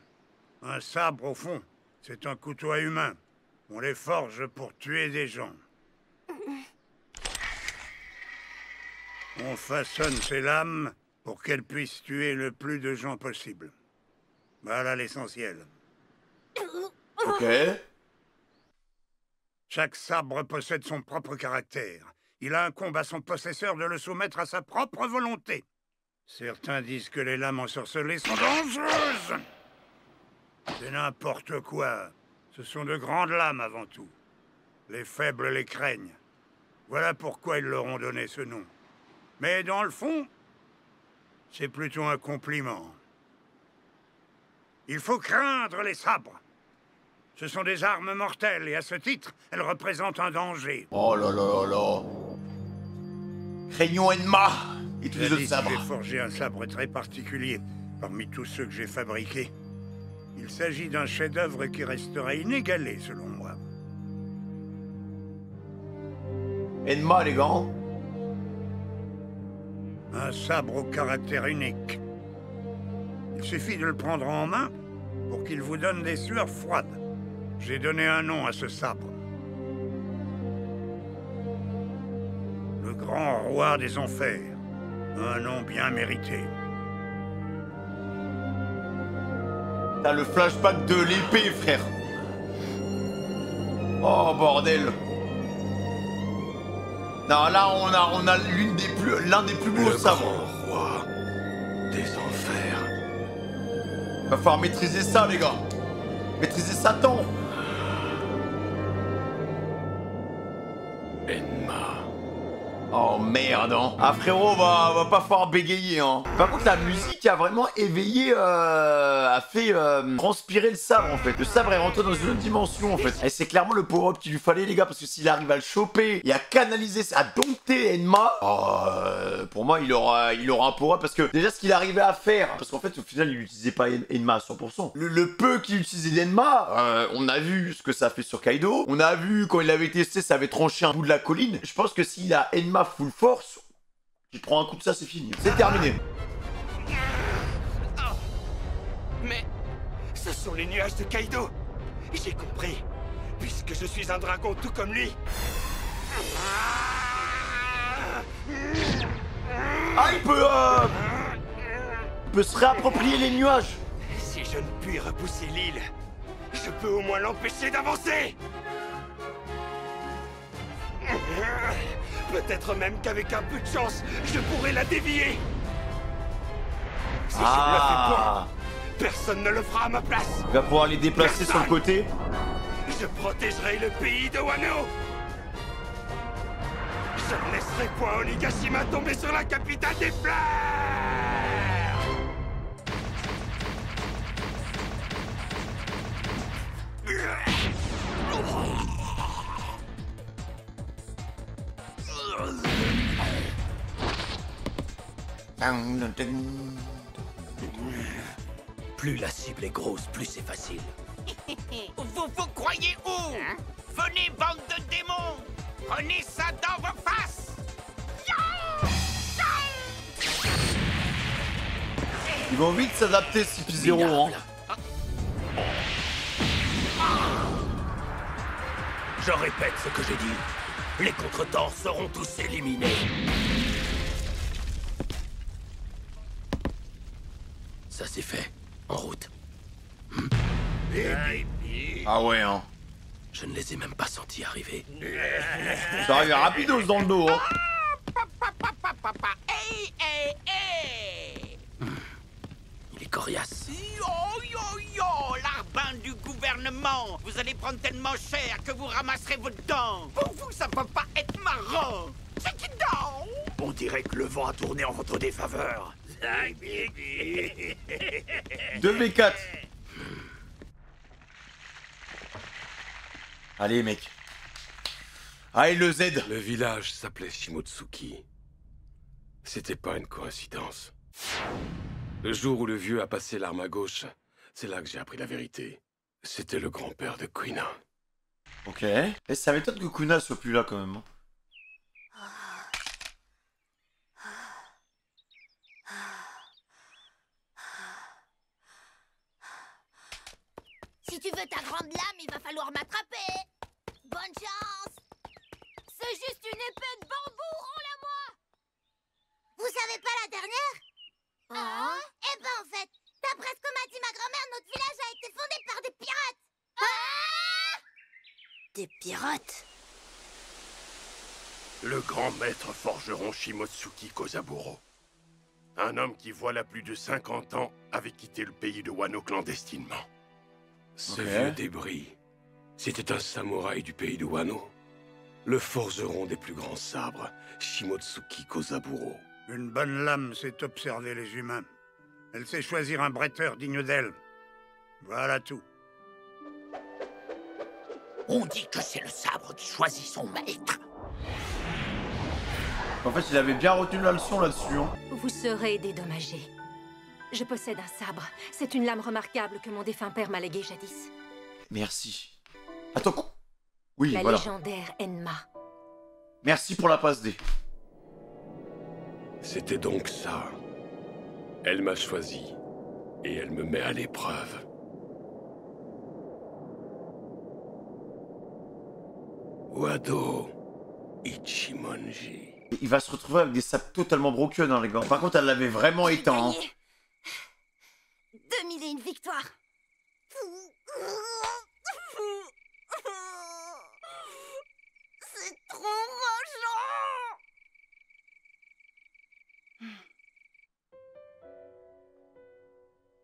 Un sabre, au fond, c'est un couteau à humain. On les forge pour tuer des gens. On façonne ces lames pour qu'elles puissent tuer le plus de gens possible. Voilà l'essentiel. Ok. Chaque sabre possède son propre caractère. Il incombe à son possesseur de le soumettre à sa propre volonté. Certains disent que les lames ensorcelées sont dangereuses. C'est n'importe quoi. Ce sont de grandes lames avant tout. Les faibles les craignent. Voilà pourquoi ils leur ont donné ce nom. Mais dans le fond, c'est plutôt un compliment. Il faut craindre les sabres. Ce sont des armes mortelles et à ce titre, elles représentent un danger. Oh là là là là. Craignons Enma et tous les autres sabres. J'ai forgé un sabre très particulier parmi tous ceux que j'ai fabriqués. Il s'agit d'un chef-d'œuvre qui restera inégalé, selon moi. Enma, les gars. Un sabre au caractère unique. Il suffit de le prendre en main pour qu'il vous donne des sueurs froides. J'ai donné un nom à ce sabre. Le grand roi des enfers. Un nom bien mérité. T'as le flashback de l'épée, frère. Oh, bordel. Non, là, on a l'un des plus beaux sabres. Le grand roi des enfers. Va falloir maîtriser ça, les gars. Maîtriser Satan. Enma. Oh merde, hein. Ah frérot, va pas falloir bégayer, hein. Par contre, la musique a vraiment éveillé, a fait transpirer le sabre, en fait. Le sabre est rentré dans une autre dimension, en fait. Et c'est clairement le power-up qu'il lui fallait, les gars, parce que s'il arrive à le choper et à canaliser, à dompter Enma, pour moi, il aura un power-up, parce que déjà, ce qu'il arrivait à faire, parce qu'en fait, au final, il n'utilisait pas Enma à 100%. Le peu qu'il utilisait d'Enma, on a vu ce que ça a fait sur Kaido. On a vu, quand il l'avait testé, ça avait tranché un bout de la colline. Je pense que s'il a Enma full force, il prend un coup de ça, c'est fini. C'est terminé. Mais ce sont les nuages de Kaido. J'ai compris, puisque je suis un dragon tout comme lui. Ah, il peut se réapproprier les nuages. Si je ne puis repousser l'île, je peux au moins l'empêcher d'avancer. Peut-être même qu'avec un peu de chance, je pourrais la dévier. Si je ne le fais pas, personne ne le fera à ma place. Il va pouvoir les déplacer sur le côté. Je protégerai le pays de Wano. Je ne laisserai point Onigashima tomber sur la capitale des fleurs. Plus la cible est grosse, plus c'est facile. Vous croyez où? Venez, bande de démons! Prenez ça dans vos faces! Ils vont vite s'adapter, CP0, hein. Je répète ce que j'ai dit. Les contretemps seront tous éliminés. Ça c'est fait. En route. Ah ouais, hein. Je ne les ai même pas sentis arriver. Ça arrive rapidos dans le dos, hein. Hey, hey, hey! Il est coriace. Yo, l'arbin du gouvernement! Vous allez prendre tellement cher que vous ramasserez vos dents! Pour vous, ça peut pas être marrant! C'est qui donc? On dirait que le vent a tourné en votre défaveur. 2v4. Allez, mec. Allez, le Z. Le village s'appelait Shimotsuki. C'était pas une coïncidence. Le jour où le vieux a passé l'arme à gauche, c'est là que j'ai appris la vérité. C'était le grand-père de Kuina. Ok. Et ça m'étonne que Kuna soit plus là quand même. Si tu veux ta grande lame, il va falloir m'attraper. Bonne chance. C'est juste une épée de bambou, rends-la-moi. Vous savez pas la dernière? Ah? Eh ben en fait, d'après ce que m'a dit ma grand-mère, notre village a été fondé par des pirates. Ah? Des pirates? Le grand maître forgeron Shimotsuki Kozaburo. Un homme qui, voilà plus de 50 ans, avait quitté le pays de Wano clandestinement. Ce vieux débris, c'était un samouraï du pays de Wano. Le forgeron des plus grands sabres, Shimotsuki Kozaburo. Une bonne lame sait observer les humains. Elle sait choisir un bretteur digne d'elle. Voilà tout. On dit que c'est le sabre qui choisit son maître. En fait, il avait bien retenu la leçon là-dessus. Hein. Vous serez dédommagé. Je possède un sabre. C'est une lame remarquable que mon défunt père m'a léguée jadis. Merci. Attends. Oui, la voilà. légendaire Enma. Merci pour la passe D. C'était donc ça. Elle m'a choisi. Et elle me met à l'épreuve. Wado Ichimonji. Il va se retrouver avec des sables totalement broken, hein, les gars. Par contre, elle l'avait vraiment éteint. Hein. 2001 victoires. C'est trop rageant.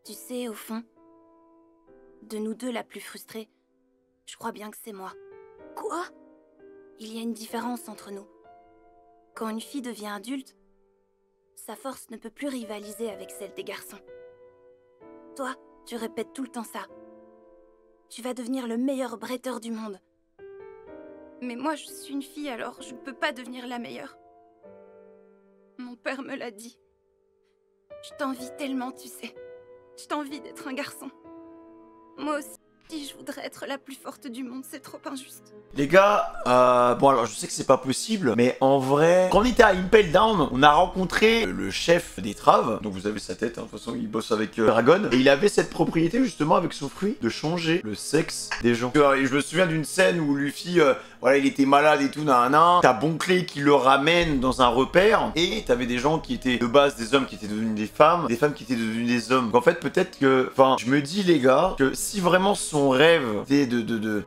Tu sais, au fond, de nous deux la plus frustrée, je crois bien que c'est moi. Quoi? Il y a une différence entre nous. Quand une fille devient adulte, sa force ne peut plus rivaliser avec celle des garçons. Toi, tu répètes tout le temps ça. Tu vas devenir le meilleur bretteur du monde. Mais moi, je suis une fille, alors je ne peux pas devenir la meilleure. Mon père me l'a dit. Je t'envie tellement, tu sais. Je t'envie d'être un garçon. Moi aussi, je voudrais être la plus forte du monde, c'est trop injuste. Les gars, bon alors je sais que c'est pas possible, mais en vrai, quand on était à Impel Down, on a rencontré le chef des Traves, donc vous avez sa tête, hein, de toute façon il bosse avec Dragon, et il avait cette propriété justement avec son fruit de changer le sexe des gens. Et je me souviens d'une scène où Luffy, voilà, il était malade et tout, t'as Bonclé qui le ramène dans un repère, et t'avais des gens qui étaient de base des hommes qui étaient devenus des femmes qui étaient devenues des hommes. Donc en fait peut-être que, enfin, je me dis les gars, que si vraiment son rêve était de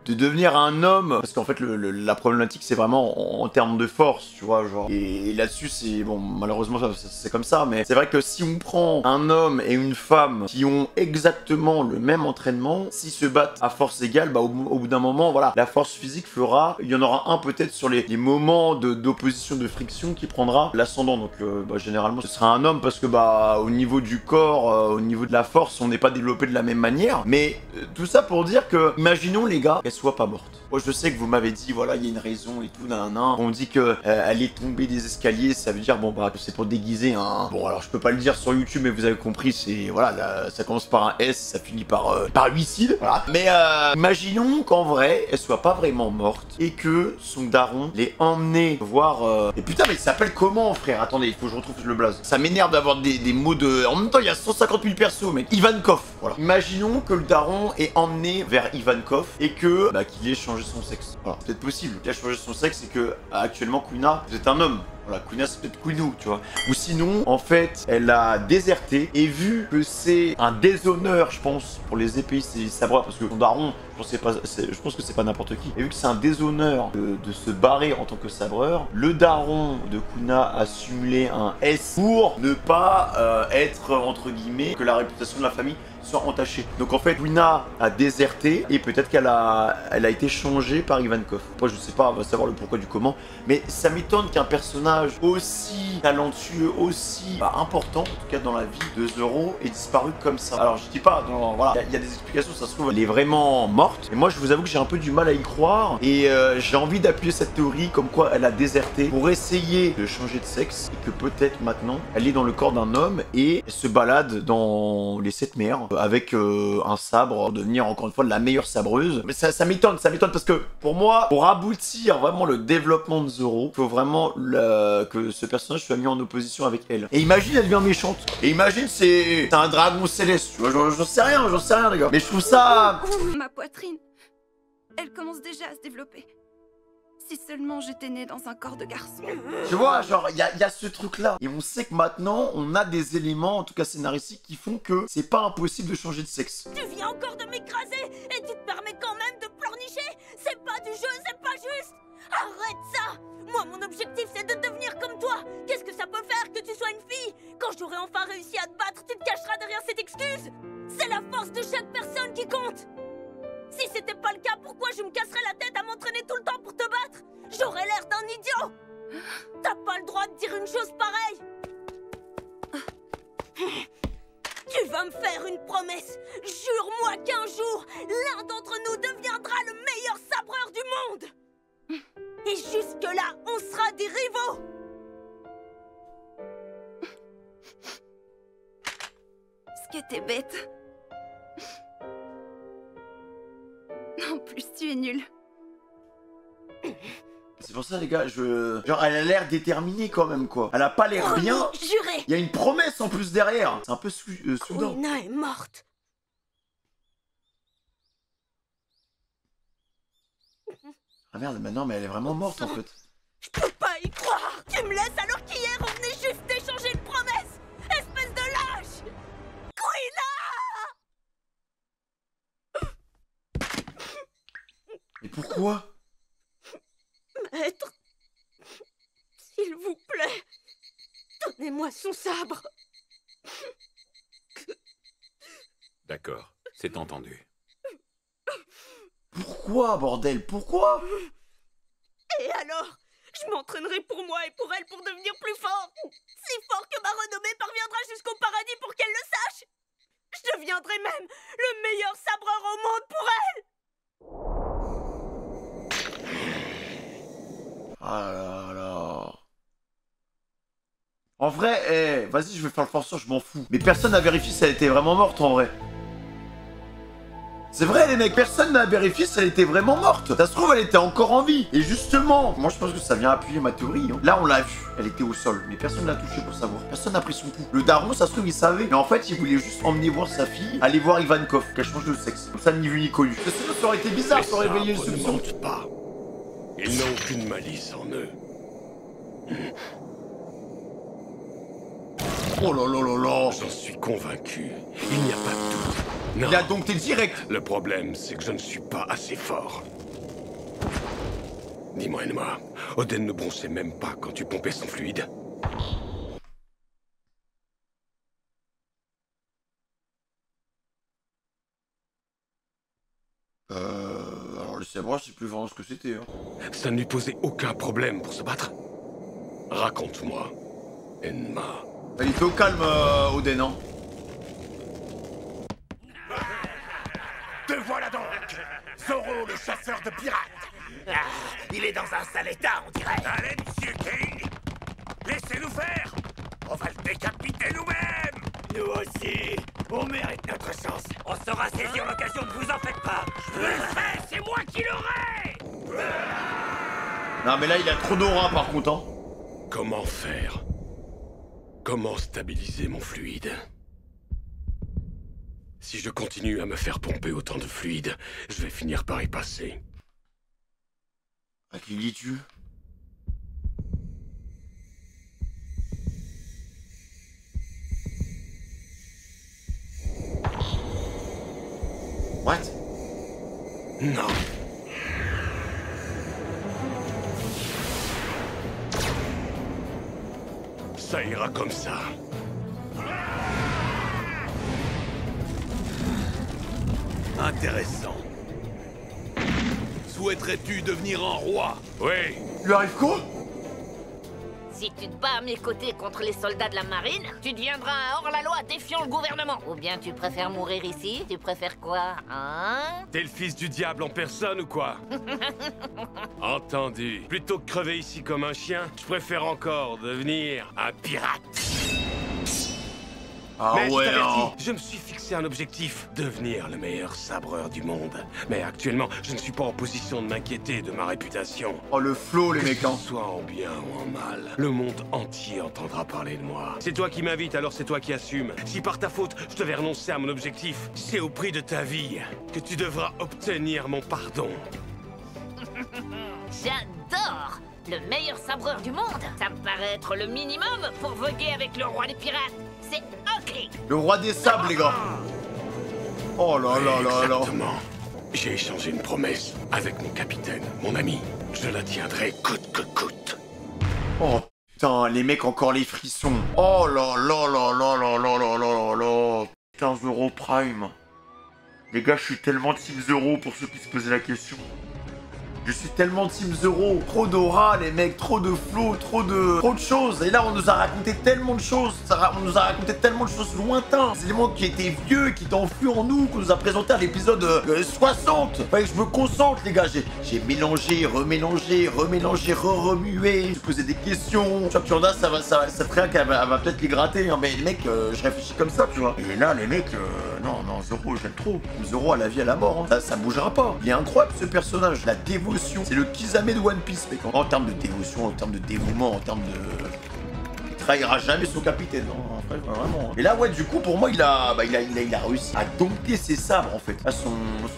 devenir un homme, parce qu'en fait la problématique c'est vraiment en termes de force, tu vois, genre, et là-dessus c'est, bon, malheureusement c'est comme ça, mais c'est vrai que si on prend un homme et une femme qui ont exactement le même entraînement, s'ils se battent à force égale, bah au bout d'un moment, voilà, la force physique fera, il y en aura un peut-être sur les moments d'opposition, de friction qui prendra l'ascendant, donc bah, généralement ce sera un homme parce que bah au niveau du corps, au niveau de la force, on n'est pas développé de la même manière, mais tout ça pour dire que, imaginons les gars, qu'elle soit pas morte. Moi je sais que vous m'avez dit, voilà, il y a une raison et tout, on dit que elle est tombée des escaliers, ça veut dire, bon bah, que c'est pour déguiser un... Bon alors je peux pas le dire sur YouTube, mais vous avez compris, c'est, voilà, là, ça commence par un S, ça finit par huicide, voilà. Mais imaginons qu'en vrai, elle soit pas vraiment morte, et que son daron l'ait emmené voir... Et putain, mais il s'appelle comment, frère? Attendez, il faut que je retrouve le blaze. Ça m'énerve d'avoir des mots de... En même temps, il y a 150 000 persos, mec. Ivankov, voilà. Imaginons que le daron ait emmené l'amener vers Ivankov et que qu'il ait changé son sexe. Voilà, peut-être possible qu'il a changé son sexe et que actuellement Quina, c'est un homme. Voilà, Quina c'est peut-être Quinu, tu vois. Ou sinon, en fait, elle a déserté et vu que c'est un déshonneur, je pense, pour les épéistes et les sabreurs, parce que son daron, je pense que c'est pas n'importe qui. Et vu que c'est un déshonneur de se barrer en tant que sabreur, le daron de Quina a simulé un S pour ne pas être, entre guillemets, que la réputation de la famille soit entachée. Donc en fait, Quina a déserté et peut-être qu'elle a été changée par Ivankov. Moi, je sais pas, on va savoir le pourquoi du comment, mais ça m'étonne qu'un personnage aussi talentueux, aussi important, en tout cas dans la vie de Zoro, ait disparu comme ça. Alors je dis pas, voilà, il y a des explications, ça se trouve, elle est vraiment morte. Et moi, je vous avoue que j'ai un peu du mal à y croire et j'ai envie d'appuyer cette théorie comme quoi elle a déserté pour essayer de changer de sexe et que peut-être maintenant, elle est dans le corps d'un homme et elle se balade dans les 7 mers avec un sabre, pour devenir encore une fois la meilleure sabreuse. Mais ça m'étonne parce que pour moi, pour aboutir vraiment le développement de Zoro, il faut vraiment que ce personnage soit mis en opposition avec elle. Et imagine, elle devient méchante. Et imagine, c'est un dragon céleste, tu vois, j'en sais rien les gars. Mais je trouve ça... Ma poitrine, elle commence déjà à se développer. Si seulement j'étais née dans un corps de garçon. Tu vois, genre, il y a ce truc-là. Et on sait que maintenant, on a des éléments, en tout cas scénaristiques, qui font que c'est pas impossible de changer de sexe. Tu viens encore de m'écraser et tu te permets quand même de pleurnicher. C'est pas du jeu, c'est pas juste. Arrête ça. Moi, mon objectif, c'est de devenir comme toi. Qu'est-ce que ça peut faire que tu sois une fille? Quand j'aurai enfin réussi à te battre, tu te cacheras derrière cette excuse. C'est la force de chaque personne qui compte. Si c'était pas le cas, pourquoi je me casserais la tête à m'entraîner tout le temps pour te battre? J'aurais l'air d'un idiot. T'as pas le droit de dire une chose pareille. Tu vas me faire une promesse. Jure-moi qu'un jour, l'un d'entre nous deviendra le meilleur sabreur du monde. Et jusque-là, on sera des rivaux. Ce que t'es bête. En plus, tu es nul. C'est pour ça, les gars, genre, elle a l'air déterminée quand même, quoi. Elle a pas l'air bien. Juré. Il y a une promesse en plus derrière. C'est un peu soudain. Quina est morte. Ah merde, mais non, mais elle est vraiment morte en fait. Je peux pas y croire. Tu me laisses alors qu'hier, on venait juste d'échanger une promesse. Espèce de lâche. Quina! Mais pourquoi? Maître, s'il vous plaît, donnez-moi son sabre. D'accord, c'est entendu. Pourquoi, bordel? Pourquoi? Et alors? Je m'entraînerai pour moi et pour elle pour devenir plus fort. Si fort que ma renommée parviendra jusqu'au paradis pour qu'elle le sache. Je deviendrai même le meilleur sabreur au monde pour elle. Ah là là. En vrai, vas-y, je vais faire le forceur, je m'en fous. Mais personne n'a vérifié si elle était vraiment morte en vrai. C'est vrai les mecs, personne n'a vérifié si elle était vraiment morte. Ça se trouve, elle était encore en vie. Et justement, moi je pense que ça vient appuyer ma théorie. Hein. Là, on l'a vu, elle était au sol. Mais personne ne l'a touchée pour savoir. Personne n'a pris son coup. Le daron, ça se trouve, il savait. Mais en fait, il voulait juste emmener voir sa fille, aller voir Ivankov, qu'elle change de sexe. Comme ça, ni vu ni connu. Ça aurait été bizarre, ça aurait éveillé le soupçon. Ne mentent pas. Ils n'ont aucune malice en eux. Oh là là là là. J'en suis convaincu. Il n'y a pas de doute. Non. Il a donc t'es direct. Le problème, c'est que je ne suis pas assez fort. Dis-moi, Enma, Oden ne bronchait même pas quand tu pompais son fluide. Alors le sabre, c'est plus vraiment ce que c'était. Hein. Ça ne lui posait aucun problème pour se battre. Raconte-moi, Enma. Il était au calme, Oden, hein. Te voilà donc, Zoro, le chasseur de pirates. Ah, il est dans un sale état, on dirait. Allez, monsieur King, laissez-nous faire. On va le décapiter nous-mêmes. Nous aussi, on mérite notre chance. On saura saisir l'occasion, ne vous en faites pas. Je le sais, c'est moi qui l'aurai. Non mais là, il a trop d'aura par contre, hein. Comment faire? Comment stabiliser mon fluide? Si Si je continue à me faire pomper autant de fluide, je vais finir par y passer. À qui dis-tu? What? Non. Ça ira comme ça. Intéressant. Souhaiterais-tu devenir un roi? Oui. Il lui arrive quoi? Si tu te bats à mes côtés contre les soldats de la marine, tu deviendras un hors-la-loi défiant le gouvernement. Ou bien tu préfères mourir ici? Tu préfères quoi, hein? T'es le fils du diable en personne ou quoi? Entendu. Plutôt que crever ici comme un chien, je préfère encore devenir un pirate. Ah mais ouais, je t'avertis, hein. je me suis fixé un objectif, devenir le meilleur sabreur du monde. Mais actuellement, je ne suis pas en position de m'inquiéter de ma réputation. Oh le flow les mecs, hein. Que ce soit en bien ou en mal, le monde entier entendra parler de moi. C'est toi qui m'invites, alors c'est toi qui assumes. Si par ta faute, je devais renoncer à mon objectif, c'est au prix de ta vie que tu devras obtenir mon pardon. J'adore! Le meilleur sabreur du monde! Ça me paraît être le minimum pour voguer avec le roi des pirates. C'est ok! Le roi des sables, les gars. Oh là là là là. Exactement. J'ai échangé une promesse avec mon capitaine, mon ami. Je la tiendrai coûte que coûte. Oh putain, les mecs, encore les frissons. Oh là là là là là là là là là. 15 € Prime. Les gars, je suis tellement Team Zero pour ceux qui se posaient la question. Je suis tellement Team Zero. Trop d'aura, les mecs, trop de flow, trop de choses. Et là, on nous a raconté tellement de choses. On nous a raconté tellement de choses lointaines. Des éléments qui étaient vieux, qui étaient enfouis en nous, qu'on nous a présenté à l'épisode 60. Fallait que je me concentre, les gars. J'ai mélangé, remélangé, remué. Je posais des questions. Tu vois que tu en as, ça traîne qu'elle va peut-être les gratter. Hein. Mais les mecs, je réfléchis comme ça, tu vois. Et là, les mecs, non, Zoro, j'aime trop. Zoro à la vie, à la mort. Hein. Ça bougera pas. Il est incroyable, ce personnage. La dévotion. C'est le Kisame de One Piece, mec. En termes de dévotion, en termes de dévouement, en termes de... Il trahira jamais son capitaine, hein. Après, vraiment. Et là, ouais, du coup, pour moi, il a réussi à dompter ses sabres, en fait. Là, son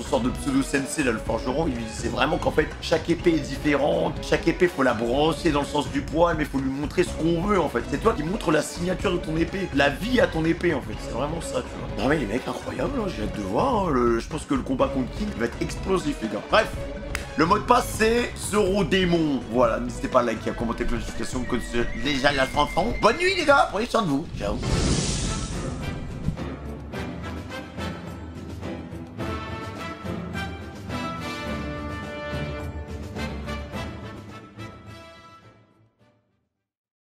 sort de pseudo-sensei, là, le forgeron, il disait vraiment qu'en fait, chaque épée est différente. Chaque épée, faut la brancher dans le sens du poil, mais faut lui montrer ce qu'on veut, en fait. C'est toi qui montres la signature de ton épée, la vie à ton épée, en fait. C'est vraiment ça, tu vois. Non, mais les mecs, incroyable, hein. J'ai hâte de voir. Hein. Je pense que le combat contre King va être explosif, les gars. Bref. Le mot de passe, c'est Zoro Démon. Voilà, n'hésitez pas à liker, à commenter, la notification, que c'est déjà la chanson. Bonne nuit, les gars, prenez soin de vous. Ciao.